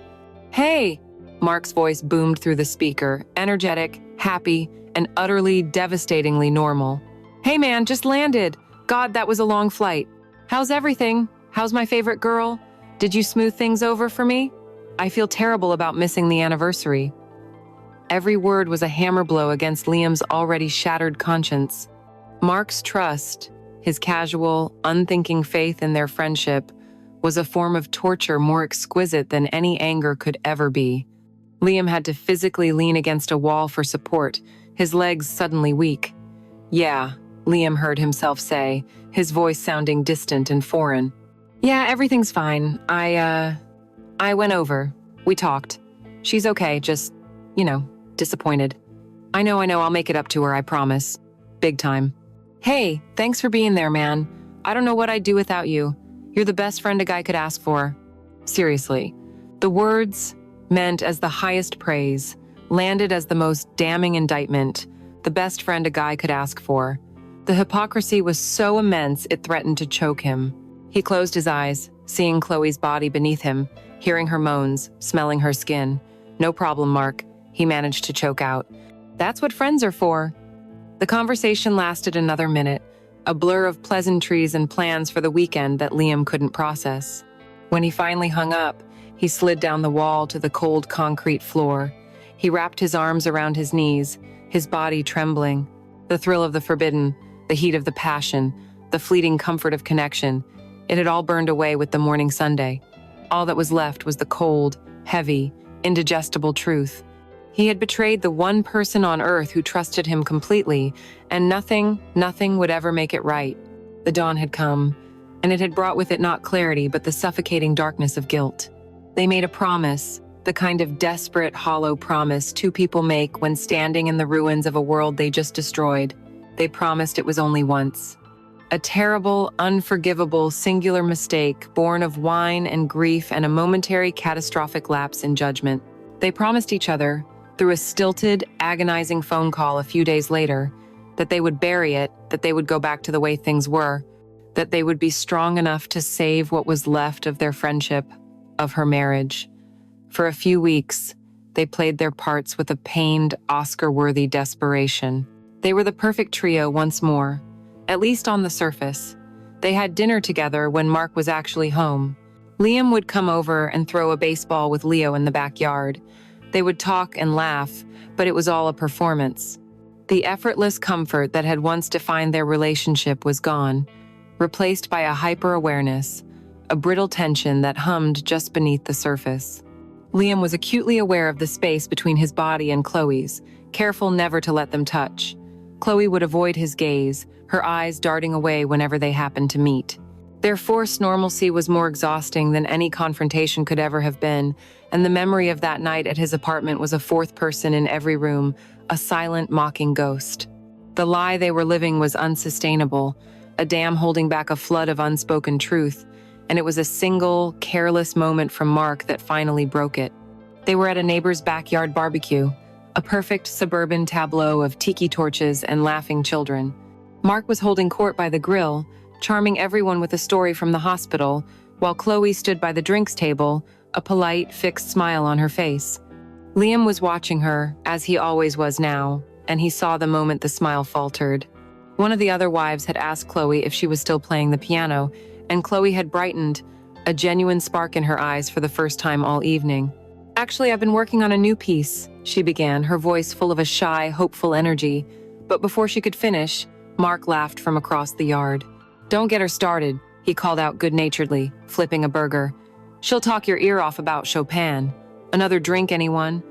"Hey!" Mark's voice boomed through the speaker, energetic, happy, and utterly, devastatingly normal. "Hey man, just landed. God, that was a long flight. How's everything? How's my favorite girl? Did you smooth things over for me? I feel terrible about missing the anniversary." Every word was a hammer blow against Liam's already shattered conscience. Mark's trust, his casual, unthinking faith in their friendship, was a form of torture more exquisite than any anger could ever be. Liam had to physically lean against a wall for support, his legs suddenly weak. "Yeah," Liam heard himself say, his voice sounding distant and foreign. "Yeah, everything's fine. I went over. We talked. She's okay, just, disappointed. I know, I'll make it up to her, I promise. Big time. Hey, thanks for being there, man. I don't know what I'd do without you. You're the best friend a guy could ask for." Seriously. The words, meant as the highest praise, landed as the most damning indictment, the best friend a guy could ask for. The hypocrisy was so immense it threatened to choke him. He closed his eyes, seeing Chloe's body beneath him, hearing her moans, smelling her skin. "No problem, Mark," he managed to choke out. "That's what friends are for." The conversation lasted another minute, a blur of pleasantries and plans for the weekend that Liam couldn't process. When he finally hung up, he slid down the wall to the cold concrete floor. He wrapped his arms around his knees, his body trembling. The thrill of the forbidden, the heat of the passion, the fleeting comfort of connection, it had all burned away with the morning sunday. All that was left was the cold, heavy, indigestible truth. He had betrayed the one person on earth who trusted him completely, and nothing would ever make it right. The dawn had come, and it had brought with it not clarity, but the suffocating darkness of guilt. They made a promise, the kind of desperate, hollow promise 2 people make when standing in the ruins of a world they just destroyed. They promised it was only once. A terrible, unforgivable, singular mistake born of wine and grief and a momentary catastrophic lapse in judgment. They promised each other, through a stilted, agonizing phone call a few days later, that they would bury it, that they would go back to the way things were, that they would be strong enough to save what was left of their friendship, of her marriage. For a few weeks, they played their parts with a pained, Oscar-worthy desperation. They were the perfect trio once more, at least on the surface. They had dinner together when Mark was actually home. Liam would come over and throw a baseball with Leo in the backyard. They would talk and laugh, but it was all a performance. The effortless comfort that had once defined their relationship was gone, replaced by a hyper-awareness, a brittle tension that hummed just beneath the surface. Liam was acutely aware of the space between his body and Chloe's, careful never to let them touch. Chloe would avoid his gaze, her eyes darting away whenever they happened to meet. Their forced normalcy was more exhausting than any confrontation could ever have been, and the memory of that night at his apartment was a 4th person in every room, a silent, mocking ghost. The lie they were living was unsustainable, a dam holding back a flood of unspoken truth, and it was a single, careless moment from Mark that finally broke it. They were at a neighbor's backyard barbecue, a perfect suburban tableau of tiki torches and laughing children. Mark was holding court by the grill, charming everyone with a story from the hospital, while Chloe stood by the drinks table, a polite, fixed smile on her face. Liam was watching her, as he always was now, and he saw the moment the smile faltered. One of the other wives had asked Chloe if she was still playing the piano, and Chloe had brightened, a genuine spark in her eyes for the first time all evening. "Actually, I've been working on a new piece," she began, her voice full of a shy, hopeful energy. But before she could finish, Mark laughed from across the yard. "Don't get her started," he called out good-naturedly, flipping a burger. "She'll talk your ear off about Chopin. Another drink, anyone?"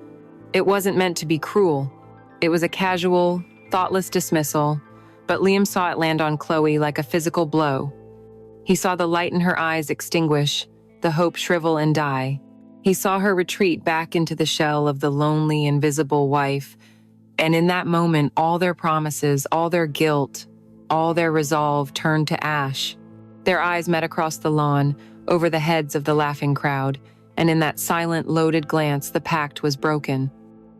It wasn't meant to be cruel. It was a casual, thoughtless dismissal, but Liam saw it land on Chloe like a physical blow. He saw the light in her eyes extinguish, the hope shrivel and die. He saw her retreat back into the shell of the lonely, invisible wife, and in that moment, all their promises, all their guilt, all their resolve turned to ash. Their eyes met across the lawn, over the heads of the laughing crowd, and in that silent, loaded glance, the pact was broken.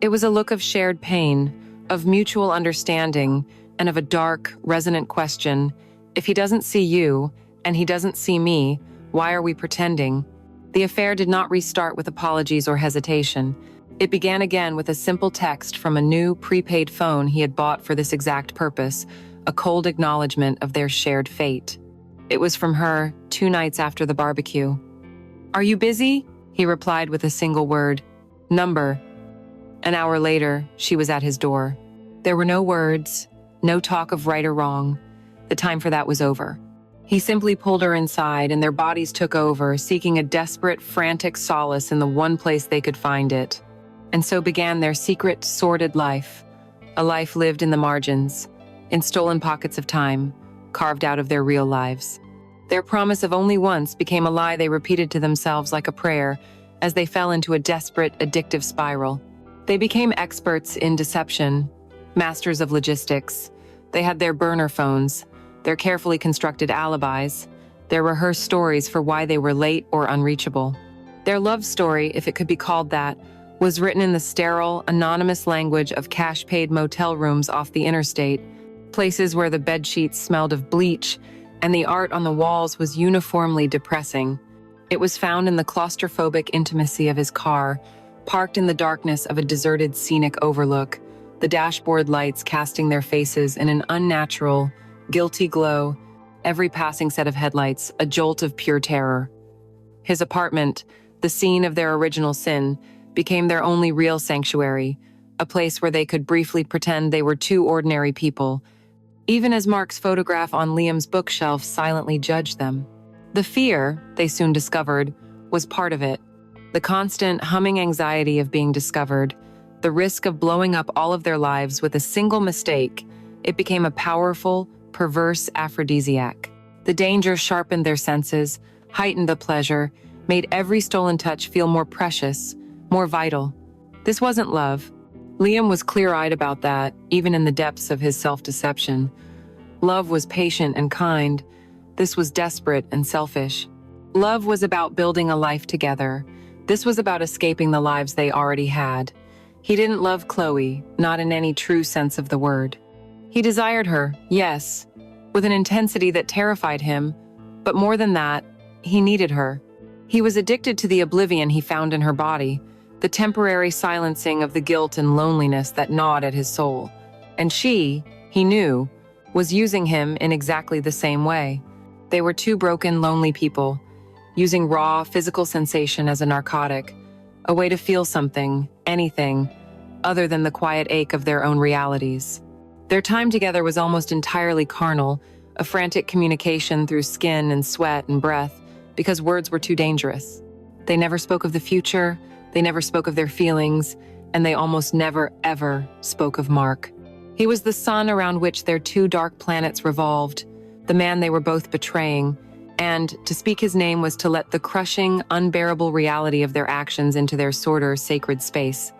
It was a look of shared pain, of mutual understanding, and of a dark, resonant question: if he doesn't see you, and he doesn't see me, why are we pretending? The affair did not restart with apologies or hesitation. It began again with a simple text from a new, prepaid phone he had bought for this exact purpose, a cold acknowledgement of their shared fate. It was from her, 2 nights after the barbecue. "Are you busy?" he replied with a single word. "Number." An hour later, she was at his door. There were no words, no talk of right or wrong. The time for that was over. He simply pulled her inside, and their bodies took over, seeking a desperate, frantic solace in the one place they could find it. And so began their secret, sordid life, a life lived in the margins, in stolen pockets of time, carved out of their real lives. Their promise of only once became a lie they repeated to themselves like a prayer, as they fell into a desperate, addictive spiral. They became experts in deception, masters of logistics. They had their burner phones, their carefully constructed alibis, their rehearsed stories for why they were late or unreachable. Their love story, if it could be called that, was written in the sterile, anonymous language of cash-paid motel rooms off the interstate, places where the bedsheets smelled of bleach and the art on the walls was uniformly depressing. It was found in the claustrophobic intimacy of his car, parked in the darkness of a deserted scenic overlook, the dashboard lights casting their faces in an unnatural, guilty glow, every passing set of headlights a jolt of pure terror. His apartment, the scene of their original sin, became their only real sanctuary, a place where they could briefly pretend they were two ordinary people, even as Mark's photograph on Liam's bookshelf silently judged them. The fear, they soon discovered, was part of it. The constant, humming anxiety of being discovered, the risk of blowing up all of their lives with a single mistake. It became a powerful, perverse aphrodisiac. The danger sharpened their senses, heightened the pleasure, made every stolen touch feel more precious, more vital. This wasn't love. Liam was clear-eyed about that, even in the depths of his self-deception. Love was patient and kind. This was desperate and selfish. Love was about building a life together. This was about escaping the lives they already had. He didn't love Chloe, not in any true sense of the word. He desired her, yes, with an intensity that terrified him, but more than that, he needed her. He was addicted to the oblivion he found in her body, the temporary silencing of the guilt and loneliness that gnawed at his soul. And she, he knew, was using him in exactly the same way. They were two broken, lonely people, using raw, physical sensation as a narcotic, a way to feel something, anything, other than the quiet ache of their own realities. Their time together was almost entirely carnal, a frantic communication through skin and sweat and breath, because words were too dangerous. They never spoke of the future, they never spoke of their feelings, and they almost never, ever spoke of Mark. He was the sun around which their two dark planets revolved, the man they were both betraying, and to speak his name was to let the crushing, unbearable reality of their actions into their sorter, sacred space.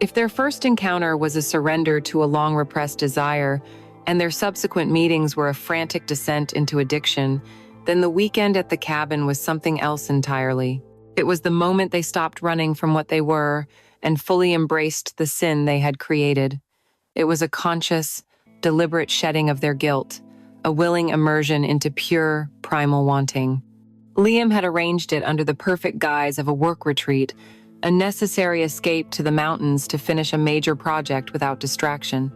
If their first encounter was a surrender to a long-repressed desire, and their subsequent meetings were a frantic descent into addiction, then the weekend at the cabin was something else entirely. It was the moment they stopped running from what they were and fully embraced the sin they had created. It was a conscious, deliberate shedding of their guilt, a willing immersion into pure, primal wanting. Liam had arranged it under the perfect guise of a work retreat, a necessary escape to the mountains to finish a major project without distraction.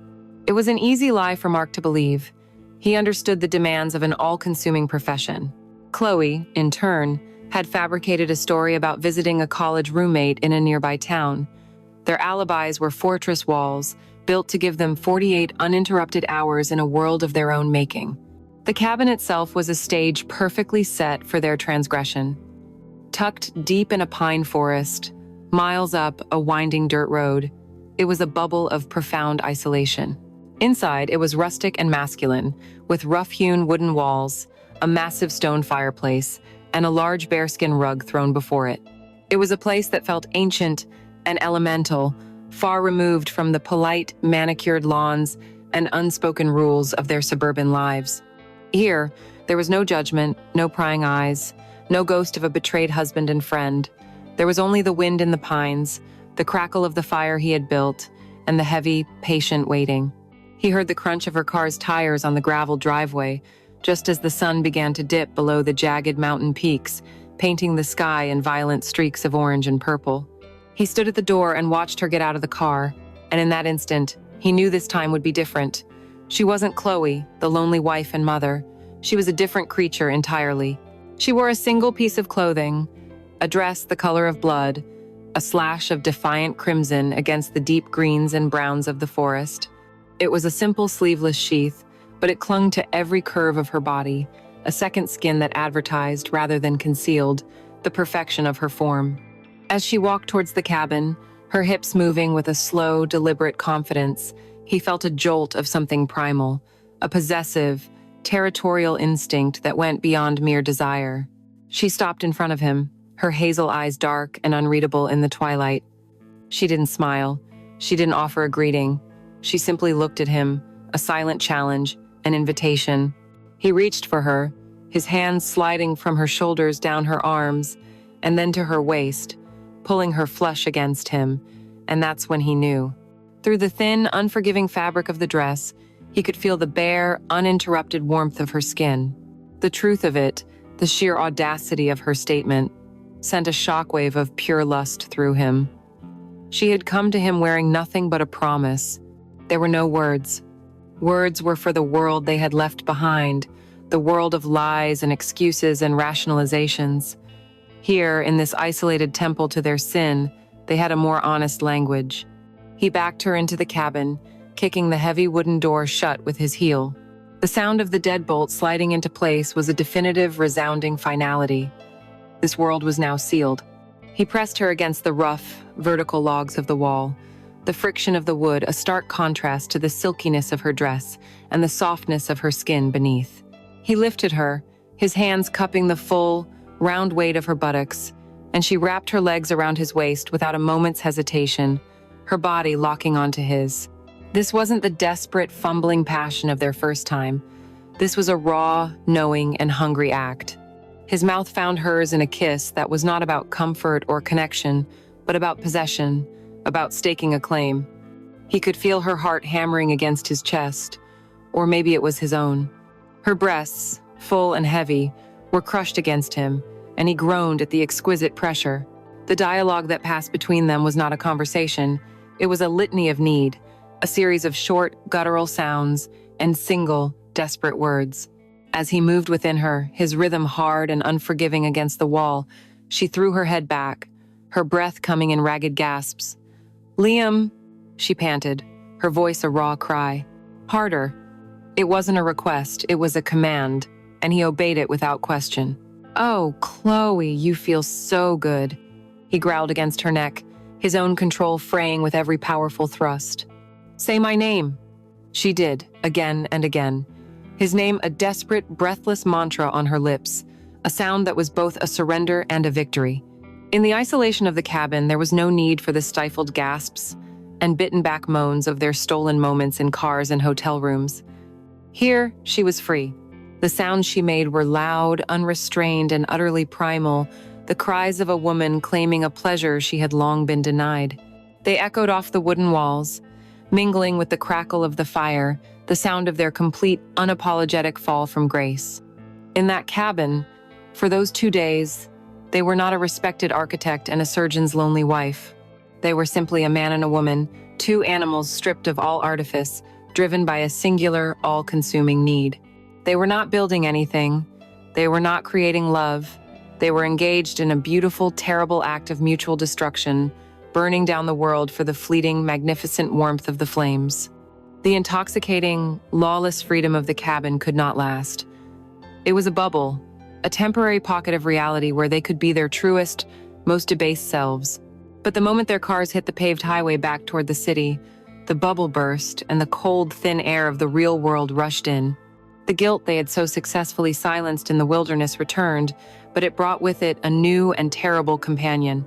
It was an easy lie for Mark to believe. He understood the demands of an all-consuming profession. Chloe, in turn, had fabricated a story about visiting a college roommate in a nearby town. Their alibis were fortress walls, built to give them 48 uninterrupted hours in a world of their own making. The cabin itself was a stage perfectly set for their transgression. Tucked deep in a pine forest, miles up a winding dirt road, it was a bubble of profound isolation. Inside, it was rustic and masculine, with rough-hewn wooden walls, a massive stone fireplace, and a large bearskin rug thrown before it. It was a place that felt ancient and elemental, far removed from the polite, manicured lawns and unspoken rules of their suburban lives. Here, there was no judgment, no prying eyes, no ghost of a betrayed husband and friend, There was only the wind in the pines, the crackle of the fire he had built, and the heavy, patient waiting. He heard the crunch of her car's tires on the gravel driveway, just as the sun began to dip below the jagged mountain peaks, painting the sky in violent streaks of orange and purple. He stood at the door and watched her get out of the car, and in that instant, he knew this time would be different. She wasn't Chloe, the lonely wife and mother. She was a different creature entirely. She wore a single piece of clothing, a dress the color of blood, a slash of defiant crimson against the deep greens and browns of the forest. It was a simple sleeveless sheath, but it clung to every curve of her body, a second skin that advertised, rather than concealed, the perfection of her form. As she walked towards the cabin, her hips moving with a slow, deliberate confidence, he felt a jolt of something primal, a possessive, territorial instinct that went beyond mere desire. She stopped in front of him, her hazel eyes dark and unreadable in the twilight. She didn't smile. She didn't offer a greeting. She simply looked at him, a silent challenge, an invitation. He reached for her, his hands sliding from her shoulders down her arms, and then to her waist, pulling her flush against him, and that's when he knew. Through the thin, unforgiving fabric of the dress, he could feel the bare, uninterrupted warmth of her skin. The truth of it, the sheer audacity of her statement, sent a shockwave of pure lust through him. She had come to him wearing nothing but a promise. There were no words. Words were for the world they had left behind, the world of lies and excuses and rationalizations. Here, in this isolated temple to their sin, they had a more honest language. He backed her into the cabin, kicking the heavy wooden door shut with his heel. The sound of the deadbolt sliding into place was a definitive, resounding finality. This world was now sealed. He pressed her against the rough, vertical logs of the wall, the friction of the wood a stark contrast to the silkiness of her dress and the softness of her skin beneath. He lifted her, his hands cupping the full, round weight of her buttocks, and she wrapped her legs around his waist without a moment's hesitation, her body locking onto his. This wasn't the desperate, fumbling passion of their first time. This was a raw, knowing, and hungry act. His mouth found hers in a kiss that was not about comfort or connection, but about possession, about staking a claim. He could feel her heart hammering against his chest, or maybe it was his own. Her breasts, full and heavy, were crushed against him, and he groaned at the exquisite pressure. The dialogue that passed between them was not a conversation. It was a litany of need, a series of short, guttural sounds and single, desperate words. As he moved within her, his rhythm hard and unforgiving against the wall, she threw her head back, her breath coming in ragged gasps. "Liam," she panted, her voice a raw cry. Harder. It wasn't a request, it was a command, and he obeyed it without question. "Oh, Chloe, you feel so good," he growled against her neck, his own control fraying with every powerful thrust. "Say my name." She did, again and again. His name a desperate, breathless mantra on her lips, a sound that was both a surrender and a victory. In the isolation of the cabin, there was no need for the stifled gasps and bitten-back moans of their stolen moments in cars and hotel rooms. Here, she was free. The sounds she made were loud, unrestrained, and utterly primal, the cries of a woman claiming a pleasure she had long been denied. They echoed off the wooden walls, mingling with the crackle of the fire, the sound of their complete, unapologetic fall from grace. In that cabin, for those 2 days, they were not a respected architect and a surgeon's lonely wife. They were simply a man and a woman, two animals stripped of all artifice, driven by a singular, all-consuming need. They were not building anything. They were not creating love. They were engaged in a beautiful, terrible act of mutual destruction, burning down the world for the fleeting, magnificent warmth of the flames. The intoxicating, lawless freedom of the cabin could not last. It was a bubble, a temporary pocket of reality where they could be their truest, most debased selves. But the moment their cars hit the paved highway back toward the city, the bubble burst and the cold, thin air of the real world rushed in. The guilt they had so successfully silenced in the wilderness returned, but it brought with it a new and terrible companion: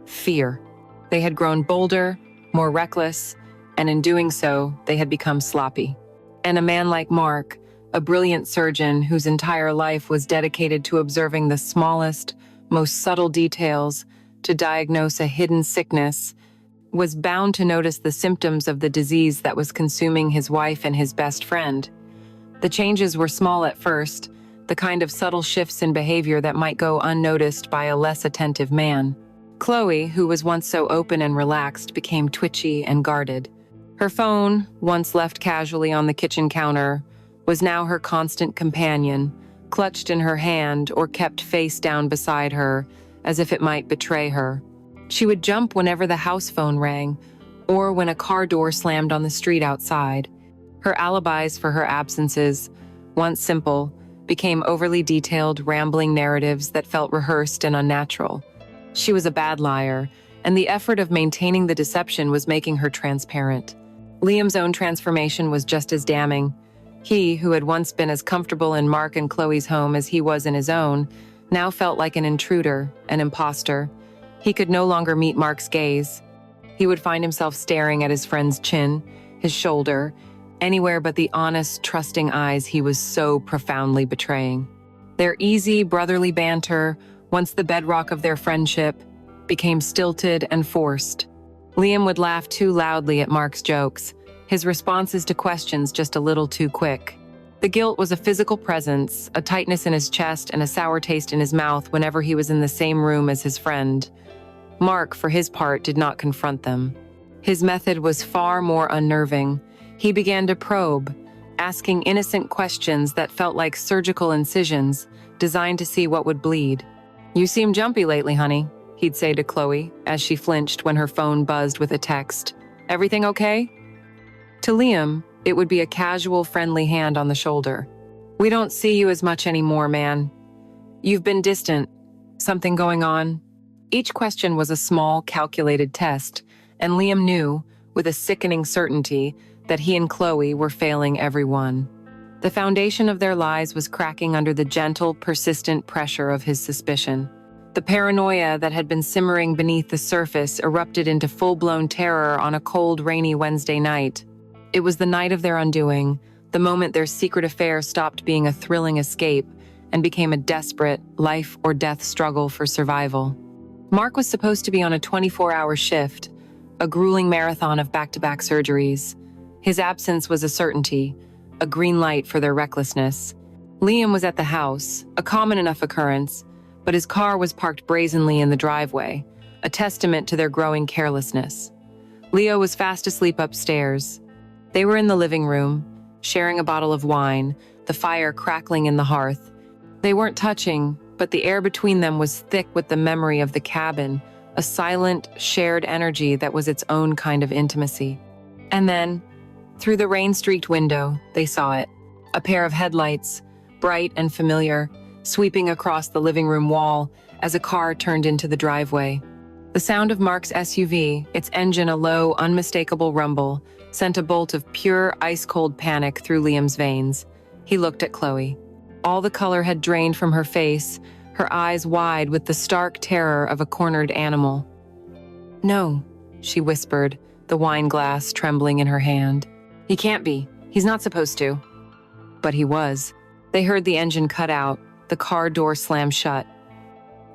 fear. They had grown bolder, more reckless, and in doing so, they had become sloppy. And a man like Mark, a brilliant surgeon whose entire life was dedicated to observing the smallest, most subtle details, to diagnose a hidden sickness, was bound to notice the symptoms of the disease that was consuming his wife and his best friend. The changes were small at first, the kind of subtle shifts in behavior that might go unnoticed by a less attentive man. Chloe, who was once so open and relaxed, became twitchy and guarded. Her phone, once left casually on the kitchen counter, was now her constant companion, clutched in her hand or kept face down beside her, as if it might betray her. She would jump whenever the house phone rang, or when a car door slammed on the street outside. Her alibis for her absences, once simple, became overly detailed, rambling narratives that felt rehearsed and unnatural. She was a bad liar, and the effort of maintaining the deception was making her transparent. Liam's own transformation was just as damning. He, who had once been as comfortable in Mark and Chloe's home as he was in his own, now felt like an intruder, an imposter. He could no longer meet Mark's gaze. He would find himself staring at his friend's chin, his shoulder, anywhere but the honest, trusting eyes he was so profoundly betraying. Their easy, brotherly banter, once the bedrock of their friendship, became stilted and forced. Liam would laugh too loudly at Mark's jokes, his responses to questions just a little too quick. The guilt was a physical presence, a tightness in his chest and a sour taste in his mouth whenever he was in the same room as his friend. Mark, for his part, did not confront them. His method was far more unnerving. He began to probe, asking innocent questions that felt like surgical incisions, designed to see what would bleed. "You seem jumpy lately, honey," he'd say to Chloe, as she flinched when her phone buzzed with a text. "Everything okay?" To Liam, it would be a casual, friendly hand on the shoulder. "We don't see you as much anymore, man. You've been distant. Something going on?" Each question was a small, calculated test, and Liam knew, with a sickening certainty, that he and Chloe were failing everyone. The foundation of their lies was cracking under the gentle, persistent pressure of his suspicion. The paranoia that had been simmering beneath the surface erupted into full-blown terror on a cold, rainy Wednesday night. It was the night of their undoing, the moment their secret affair stopped being a thrilling escape and became a desperate, life-or-death struggle for survival. Mark was supposed to be on a 24-hour shift, a grueling marathon of back-to-back surgeries. His absence was a certainty, a green light for their recklessness. Liam was at the house, a common enough occurrence, but his car was parked brazenly in the driveway, a testament to their growing carelessness. Leo was fast asleep upstairs. They were in the living room, sharing a bottle of wine, the fire crackling in the hearth. They weren't touching, but the air between them was thick with the memory of the cabin, a silent, shared energy that was its own kind of intimacy. And then, through the rain-streaked window, they saw it. A pair of headlights, bright and familiar, sweeping across the living room wall as a car turned into the driveway. The sound of Mark's SUV, its engine a low, unmistakable rumble, sent a bolt of pure, ice-cold panic through Liam's veins. He looked at Chloe. All the color had drained from her face, her eyes wide with the stark terror of a cornered animal. "No," she whispered, the wine glass trembling in her hand. "He can't be. He's not supposed to." But he was. They heard the engine cut out, the car door slam shut.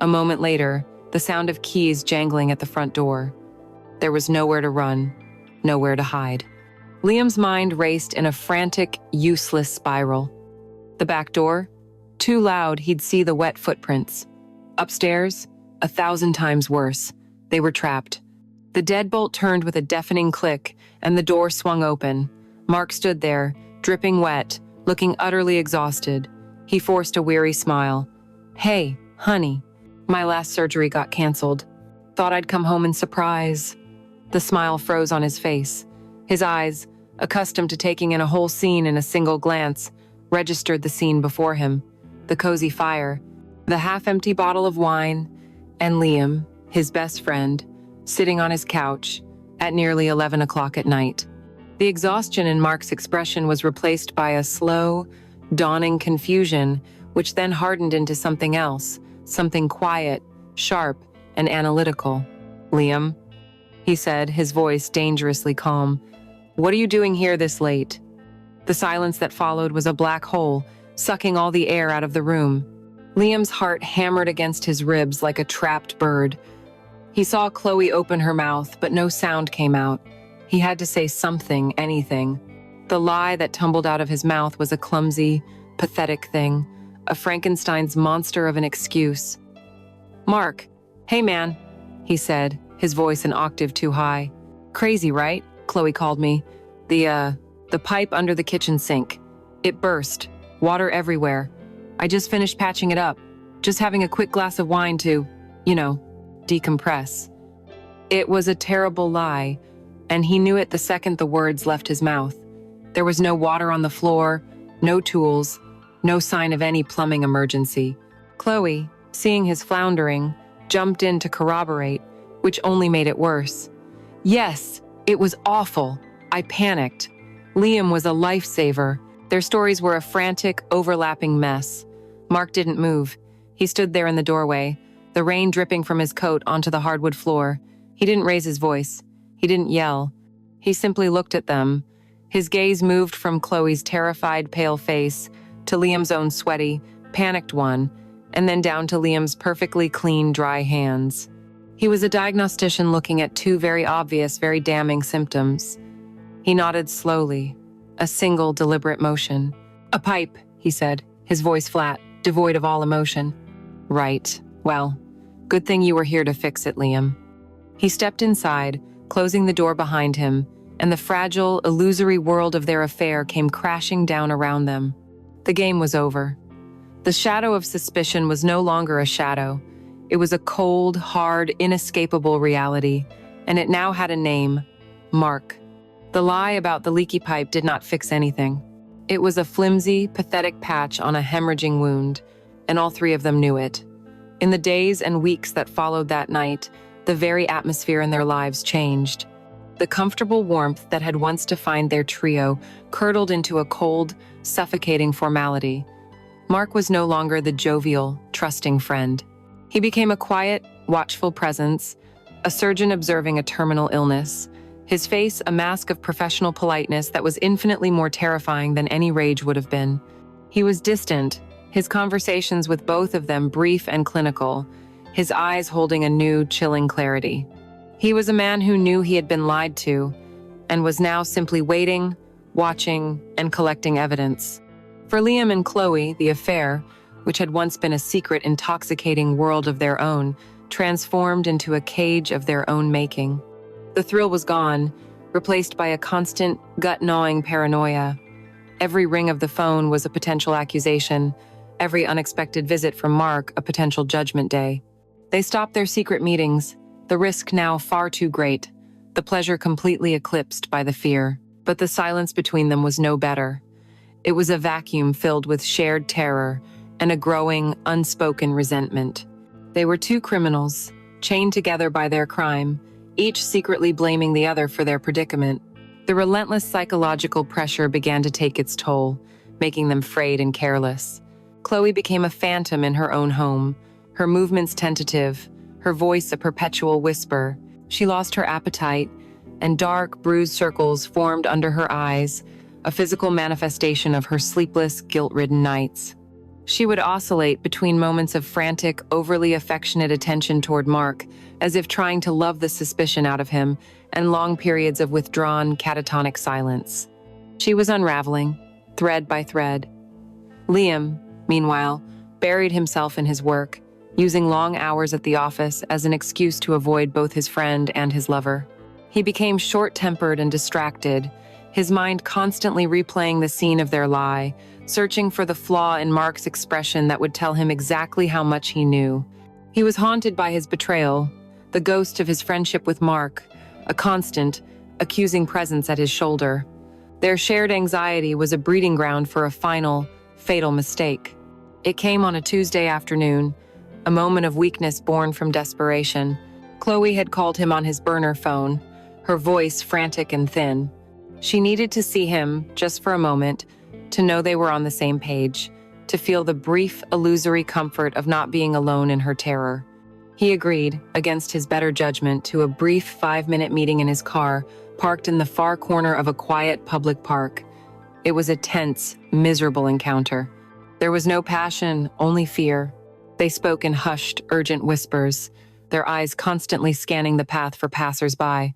A moment later, the sound of keys jangling at the front door. There was nowhere to run, nowhere to hide. Liam's mind raced in a frantic, useless spiral. The back door? Too loud, he'd see the wet footprints. Upstairs? 1,000 times worse. They were trapped. The deadbolt turned with a deafening click, and the door swung open. Mark stood there, dripping wet, looking utterly exhausted. He forced a weary smile. "Hey, honey, my last surgery got canceled. Thought I'd come home and surprise." The smile froze on his face. His eyes, accustomed to taking in a whole scene in a single glance, registered the scene before him. The cozy fire, the half-empty bottle of wine, and Liam, his best friend, sitting on his couch at nearly 11 o'clock at night. The exhaustion in Mark's expression was replaced by a slow, dawning confusion, which then hardened into something else, something quiet, sharp, and analytical. "Liam," he said, his voice dangerously calm, "what are you doing here this late?" The silence that followed was a black hole, sucking all the air out of the room. Liam's heart hammered against his ribs like a trapped bird. He saw Chloe open her mouth, but no sound came out. He had to say something, anything. The lie that tumbled out of his mouth was a clumsy, pathetic thing, a Frankenstein's monster of an excuse. "Mark, hey man," he said, his voice an octave too high. "Crazy, right?" Chloe called me. The pipe under the kitchen sink. It burst, water everywhere. I just finished patching it up, just having a quick glass of wine to, decompress. It was a terrible lie, and he knew it the second the words left his mouth. There was no water on the floor, no tools, no sign of any plumbing emergency. Chloe, seeing his floundering, jumped in to corroborate, which only made it worse. Yes, it was awful. I panicked. Liam was a lifesaver. Their stories were a frantic, overlapping mess. Mark didn't move. He stood there in the doorway, the rain dripping from his coat onto the hardwood floor. He didn't raise his voice. He didn't yell. He simply looked at them. His gaze moved from Chloe's terrified, pale face to Liam's own sweaty, panicked one, and then down to Liam's perfectly clean, dry hands. He was a diagnostician looking at two very obvious, very damning symptoms. He nodded slowly, a single deliberate motion. "A pipe," he said, his voice flat, devoid of all emotion. "Right. Well, good thing you were here to fix it, Liam." He stepped inside, closing the door behind him, and the fragile, illusory world of their affair came crashing down around them. The game was over. The shadow of suspicion was no longer a shadow. It was a cold, hard, inescapable reality, and it now had a name: Mark. The lie about the leaky pipe did not fix anything. It was a flimsy, pathetic patch on a hemorrhaging wound, and all three of them knew it. In the days and weeks that followed that night, the very atmosphere in their lives changed. The comfortable warmth that had once defined their trio curdled into a cold, suffocating formality. Mark was no longer the jovial, trusting friend. He became a quiet, watchful presence, a surgeon observing a terminal illness, his face a mask of professional politeness that was infinitely more terrifying than any rage would have been. He was distant, his conversations with both of them brief and clinical, his eyes holding a new, chilling clarity. He was a man who knew he had been lied to, and was now simply waiting, watching, and collecting evidence. For Liam and Chloe, the affair, which had once been a secret, intoxicating world of their own, transformed into a cage of their own making. The thrill was gone, replaced by a constant, gut-gnawing paranoia. Every ring of the phone was a potential accusation, every unexpected visit from Mark a potential judgment day. They stopped their secret meetings, the risk now far too great, the pleasure completely eclipsed by the fear. But the silence between them was no better. It was a vacuum filled with shared terror and a growing, unspoken resentment. They were two criminals, chained together by their crime, each secretly blaming the other for their predicament. The relentless psychological pressure began to take its toll, making them frayed and careless. Chloe became a phantom in her own home, her movements tentative, her voice a perpetual whisper. She lost her appetite, and dark, bruised circles formed under her eyes, a physical manifestation of her sleepless, guilt-ridden nights. She would oscillate between moments of frantic, overly affectionate attention toward Mark, as if trying to love the suspicion out of him, and long periods of withdrawn, catatonic silence. She was unraveling, thread by thread. Liam, meanwhile, buried himself in his work, using long hours at the office as an excuse to avoid both his friend and his lover. He became short-tempered and distracted, his mind constantly replaying the scene of their lie, searching for the flaw in Mark's expression that would tell him exactly how much he knew. He was haunted by his betrayal, the ghost of his friendship with Mark, a constant, accusing presence at his shoulder. Their shared anxiety was a breeding ground for a final, fatal mistake. It came on a Tuesday afternoon, a moment of weakness born from desperation. Chloe had called him on his burner phone, her voice frantic and thin. She needed to see him, just for a moment, to know they were on the same page, to feel the brief, illusory comfort of not being alone in her terror. He agreed, against his better judgment, to a brief 5-minute meeting in his car, parked in the far corner of a quiet public park. It was a tense, miserable encounter. There was no passion, only fear. They spoke in hushed, urgent whispers, their eyes constantly scanning the path for passers-by.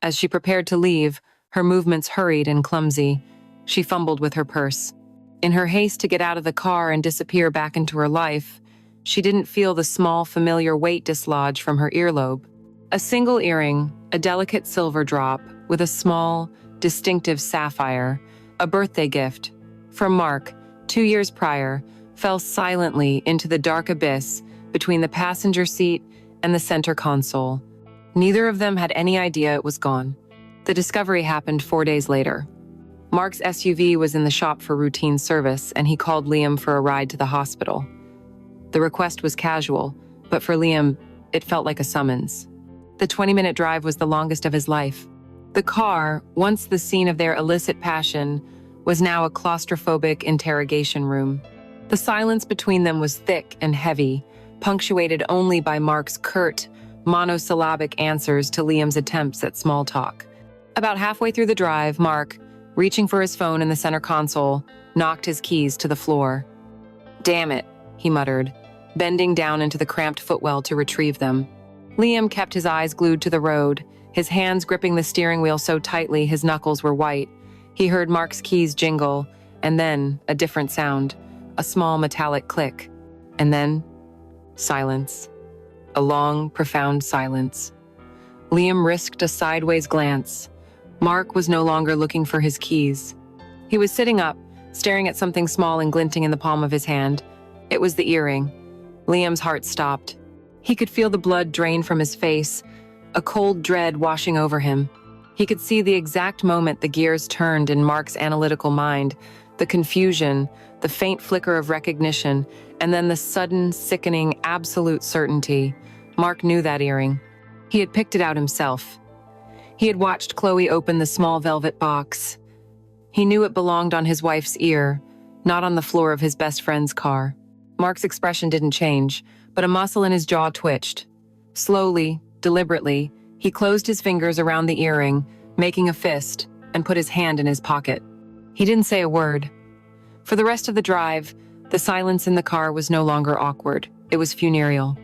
As she prepared to leave, her movements hurried and clumsy. She fumbled with her purse. In her haste to get out of the car and disappear back into her life, she didn't feel the small, familiar weight dislodge from her earlobe. A single earring, a delicate silver drop, with a small, distinctive sapphire, a birthday gift, from Mark, 2 years prior, fell silently into the dark abyss between the passenger seat and the center console. Neither of them had any idea it was gone. The discovery happened 4 days later. Mark's SUV was in the shop for routine service, and he called Liam for a ride to the hospital. The request was casual, but for Liam, it felt like a summons. The 20-minute drive was the longest of his life. The car, once the scene of their illicit passion, was now a claustrophobic interrogation room. The silence between them was thick and heavy, punctuated only by Mark's curt, monosyllabic answers to Liam's attempts at small talk. About halfway through the drive, Mark, reaching for his phone in the center console, knocked his keys to the floor. "Damn it," he muttered, bending down into the cramped footwell to retrieve them. Liam kept his eyes glued to the road, his hands gripping the steering wheel so tightly his knuckles were white. He heard Mark's keys jingle, and then a different sound, a small metallic click, and then silence. A long, profound silence. Liam risked a sideways glance. Mark was no longer looking for his keys. He was sitting up, staring at something small and glinting in the palm of his hand. It was the earring. Liam's heart stopped. He could feel the blood drain from his face, a cold dread washing over him. He could see the exact moment the gears turned in Mark's analytical mind, the confusion, the faint flicker of recognition, and then the sudden, sickening, absolute certainty. Mark knew that earring. He had picked it out himself. He had watched Chloe open the small velvet box. He knew it belonged on his wife's ear, not on the floor of his best friend's car. Mark's expression didn't change, but a muscle in his jaw twitched. Slowly, deliberately, he closed his fingers around the earring, making a fist, and put his hand in his pocket. He didn't say a word. For the rest of the drive, the silence in the car was no longer awkward. It was funereal.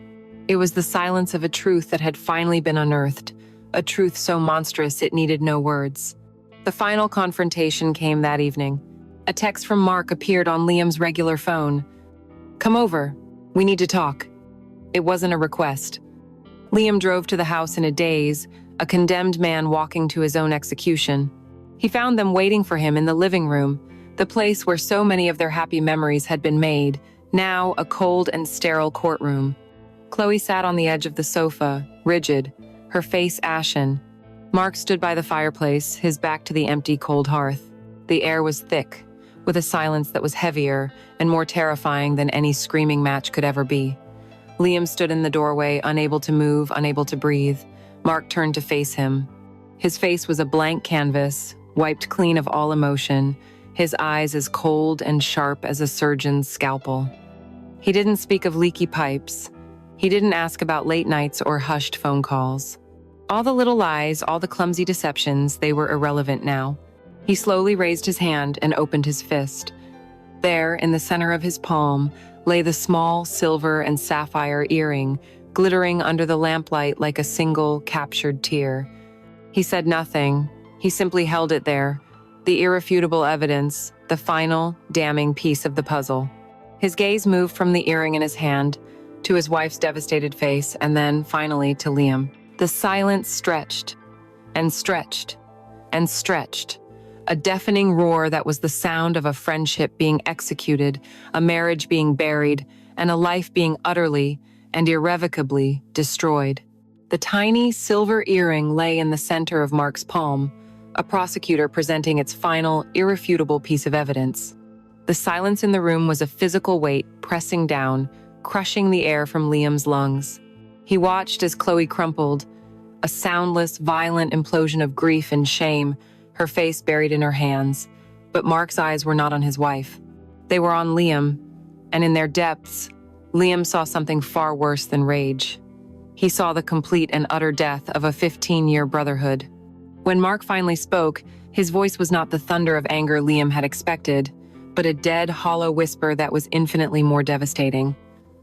It was the silence of a truth that had finally been unearthed, a truth so monstrous it needed no words. The final confrontation came that evening. A text from Mark appeared on Liam's regular phone. "Come over. We need to talk." It wasn't a request. Liam drove to the house in a daze, a condemned man walking to his own execution. He found them waiting for him in the living room, the place where so many of their happy memories had been made, now a cold and sterile courtroom. Chloe sat on the edge of the sofa, rigid, her face ashen. Mark stood by the fireplace, his back to the empty, cold hearth. The air was thick, with a silence that was heavier and more terrifying than any screaming match could ever be. Liam stood in the doorway, unable to move, unable to breathe. Mark turned to face him. His face was a blank canvas, wiped clean of all emotion, his eyes as cold and sharp as a surgeon's scalpel. He didn't speak of leaky pipes. He didn't ask about late nights or hushed phone calls. All the little lies, all the clumsy deceptions, they were irrelevant now. He slowly raised his hand and opened his fist. There, in the center of his palm, lay the small silver and sapphire earring, glittering under the lamplight like a single captured tear. He said nothing. He simply held it there, the irrefutable evidence, the final, damning piece of the puzzle. His gaze moved from the earring in his hand to his wife's devastated face, and then, finally, to Liam. The silence stretched, and stretched, and stretched. A deafening roar that was the sound of a friendship being executed, a marriage being buried, and a life being utterly and irrevocably destroyed. The tiny silver earring lay in the center of Mark's palm, a prosecutor presenting its final, irrefutable piece of evidence. The silence in the room was a physical weight pressing down, crushing the air from Liam's lungs. He watched as Chloe crumpled, a soundless, violent implosion of grief and shame, her face buried in her hands. But Mark's eyes were not on his wife. They were on Liam, and in their depths, Liam saw something far worse than rage. He saw the complete and utter death of a 15-year brotherhood. When Mark finally spoke, his voice was not the thunder of anger Liam had expected, but a dead, hollow whisper that was infinitely more devastating.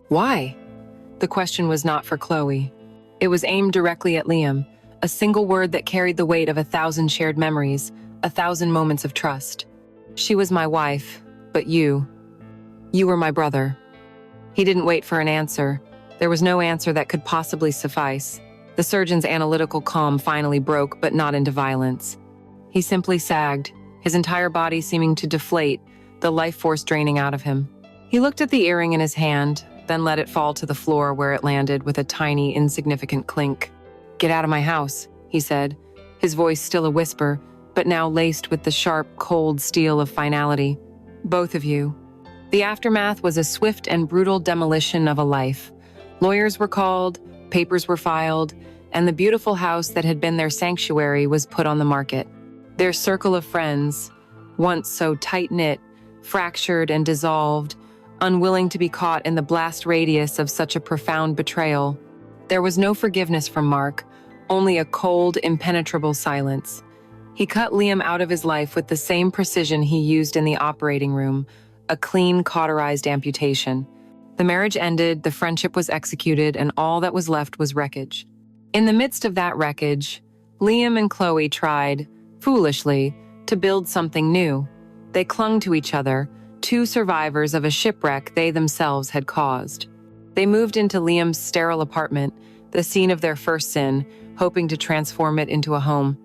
Why? The question was not for Chloe. It was aimed directly at Liam, a single word that carried the weight of 1,000 shared memories, 1,000 moments of trust. She was my wife, but you were my brother. He didn't wait for an answer. There was no answer that could possibly suffice. The surgeon's analytical calm finally broke, but not into violence. He simply sagged, his entire body seeming to deflate, the life force draining out of him. He looked at the earring in his hand, then let it fall to the floor where it landed with a tiny, insignificant clink. "Get out of my house," he said, his voice still a whisper, but now laced with the sharp, cold steel of finality. "Both of you." The aftermath was a swift and brutal demolition of a life. Lawyers were called, papers were filed, and the beautiful house that had been their sanctuary was put on the market. Their circle of friends, once so tight-knit, fractured and dissolved, unwilling to be caught in the blast radius of such a profound betrayal. There was no forgiveness from Mark, only a cold, impenetrable silence. He cut Liam out of his life with the same precision he used in the operating room, a clean, cauterized amputation. The marriage ended, the friendship was executed, and all that was left was wreckage. In the midst of that wreckage, Liam and Chloe tried, foolishly, to build something new. They clung to each other, two survivors of a shipwreck they themselves had caused. They moved into Liam's sterile apartment, the scene of their first sin, hoping to transform it into a home.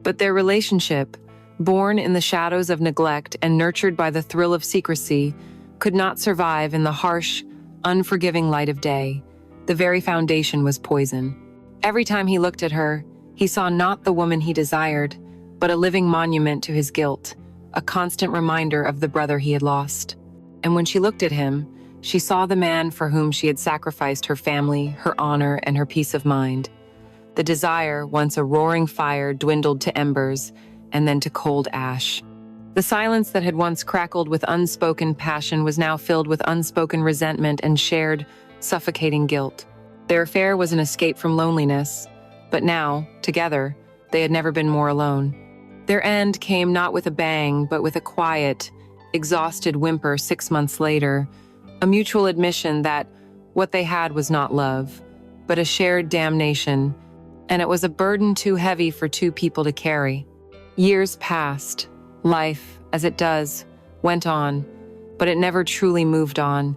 But their relationship, born in the shadows of neglect and nurtured by the thrill of secrecy, could not survive in the harsh, unforgiving light of day. The very foundation was poison. Every time he looked at her, he saw not the woman he desired, but a living monument to his guilt, a constant reminder of the brother he had lost. And when she looked at him, she saw the man for whom she had sacrificed her family, her honor, and her peace of mind. The desire, once a roaring fire, dwindled to embers, and then to cold ash. The silence that had once crackled with unspoken passion was now filled with unspoken resentment and shared, suffocating guilt. Their affair was an escape from loneliness, but now, together, they had never been more alone. Their end came not with a bang, but with a quiet, exhausted whimper 6 months later, a mutual admission that what they had was not love, but a shared damnation, and it was a burden too heavy for two people to carry. Years passed. Life, as it does, went on, but it never truly moved on.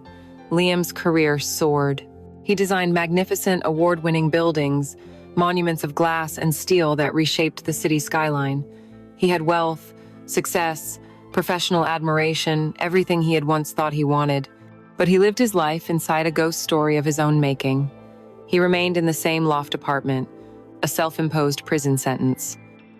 Liam's career soared. He designed magnificent, award-winning buildings, monuments of glass and steel that reshaped the city skyline. He had wealth, success, professional admiration, everything he had once thought he wanted. But he lived his life inside a ghost story of his own making. He remained in the same loft apartment, a self-imposed prison sentence.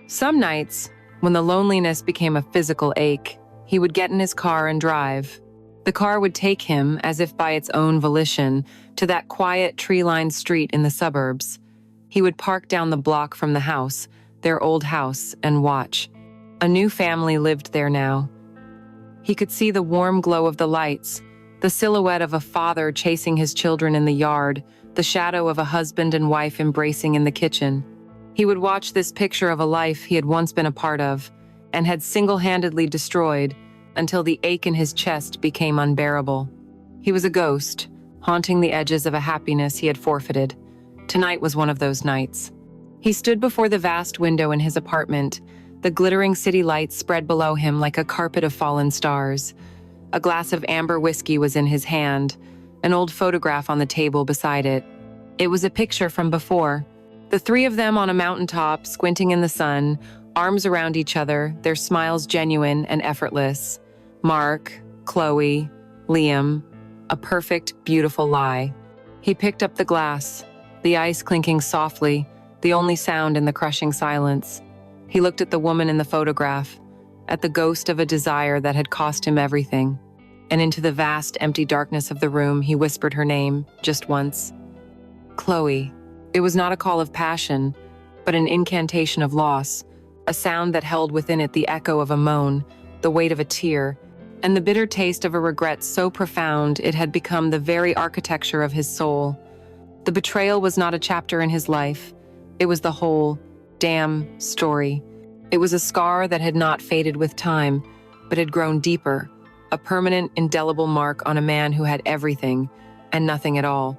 Some nights, when the loneliness became a physical ache, he would get in his car and drive. The car would take him, as if by its own volition, to that quiet, tree-lined street in the suburbs. He would park down the block from the house, their old house, and watch. A new family lived there now. He could see the warm glow of the lights, the silhouette of a father chasing his children in the yard, the shadow of a husband and wife embracing in the kitchen. He would watch this picture of a life he had once been a part of, and had single-handedly destroyed, until the ache in his chest became unbearable. He was a ghost, haunting the edges of a happiness he had forfeited. Tonight was one of those nights. He stood before the vast window in his apartment, the glittering city lights spread below him like a carpet of fallen stars. A glass of amber whiskey was in his hand, an old photograph on the table beside it. It was a picture from before. The three of them on a mountaintop, squinting in the sun, arms around each other, their smiles genuine and effortless. Mark, Chloe, Liam, a perfect, beautiful lie. He picked up the glass, the ice clinking softly, the only sound in the crushing silence. He looked at the woman in the photograph, at the ghost of a desire that had cost him everything. And into the vast, empty darkness of the room, he whispered her name, just once. Chloe. It was not a call of passion, but an incantation of loss, a sound that held within it the echo of a moan, the weight of a tear, and the bitter taste of a regret so profound it had become the very architecture of his soul. The betrayal was not a chapter in his life. It was the whole, damn story. It was a scar that had not faded with time, but had grown deeper, a permanent, indelible mark on a man who had everything and nothing at all.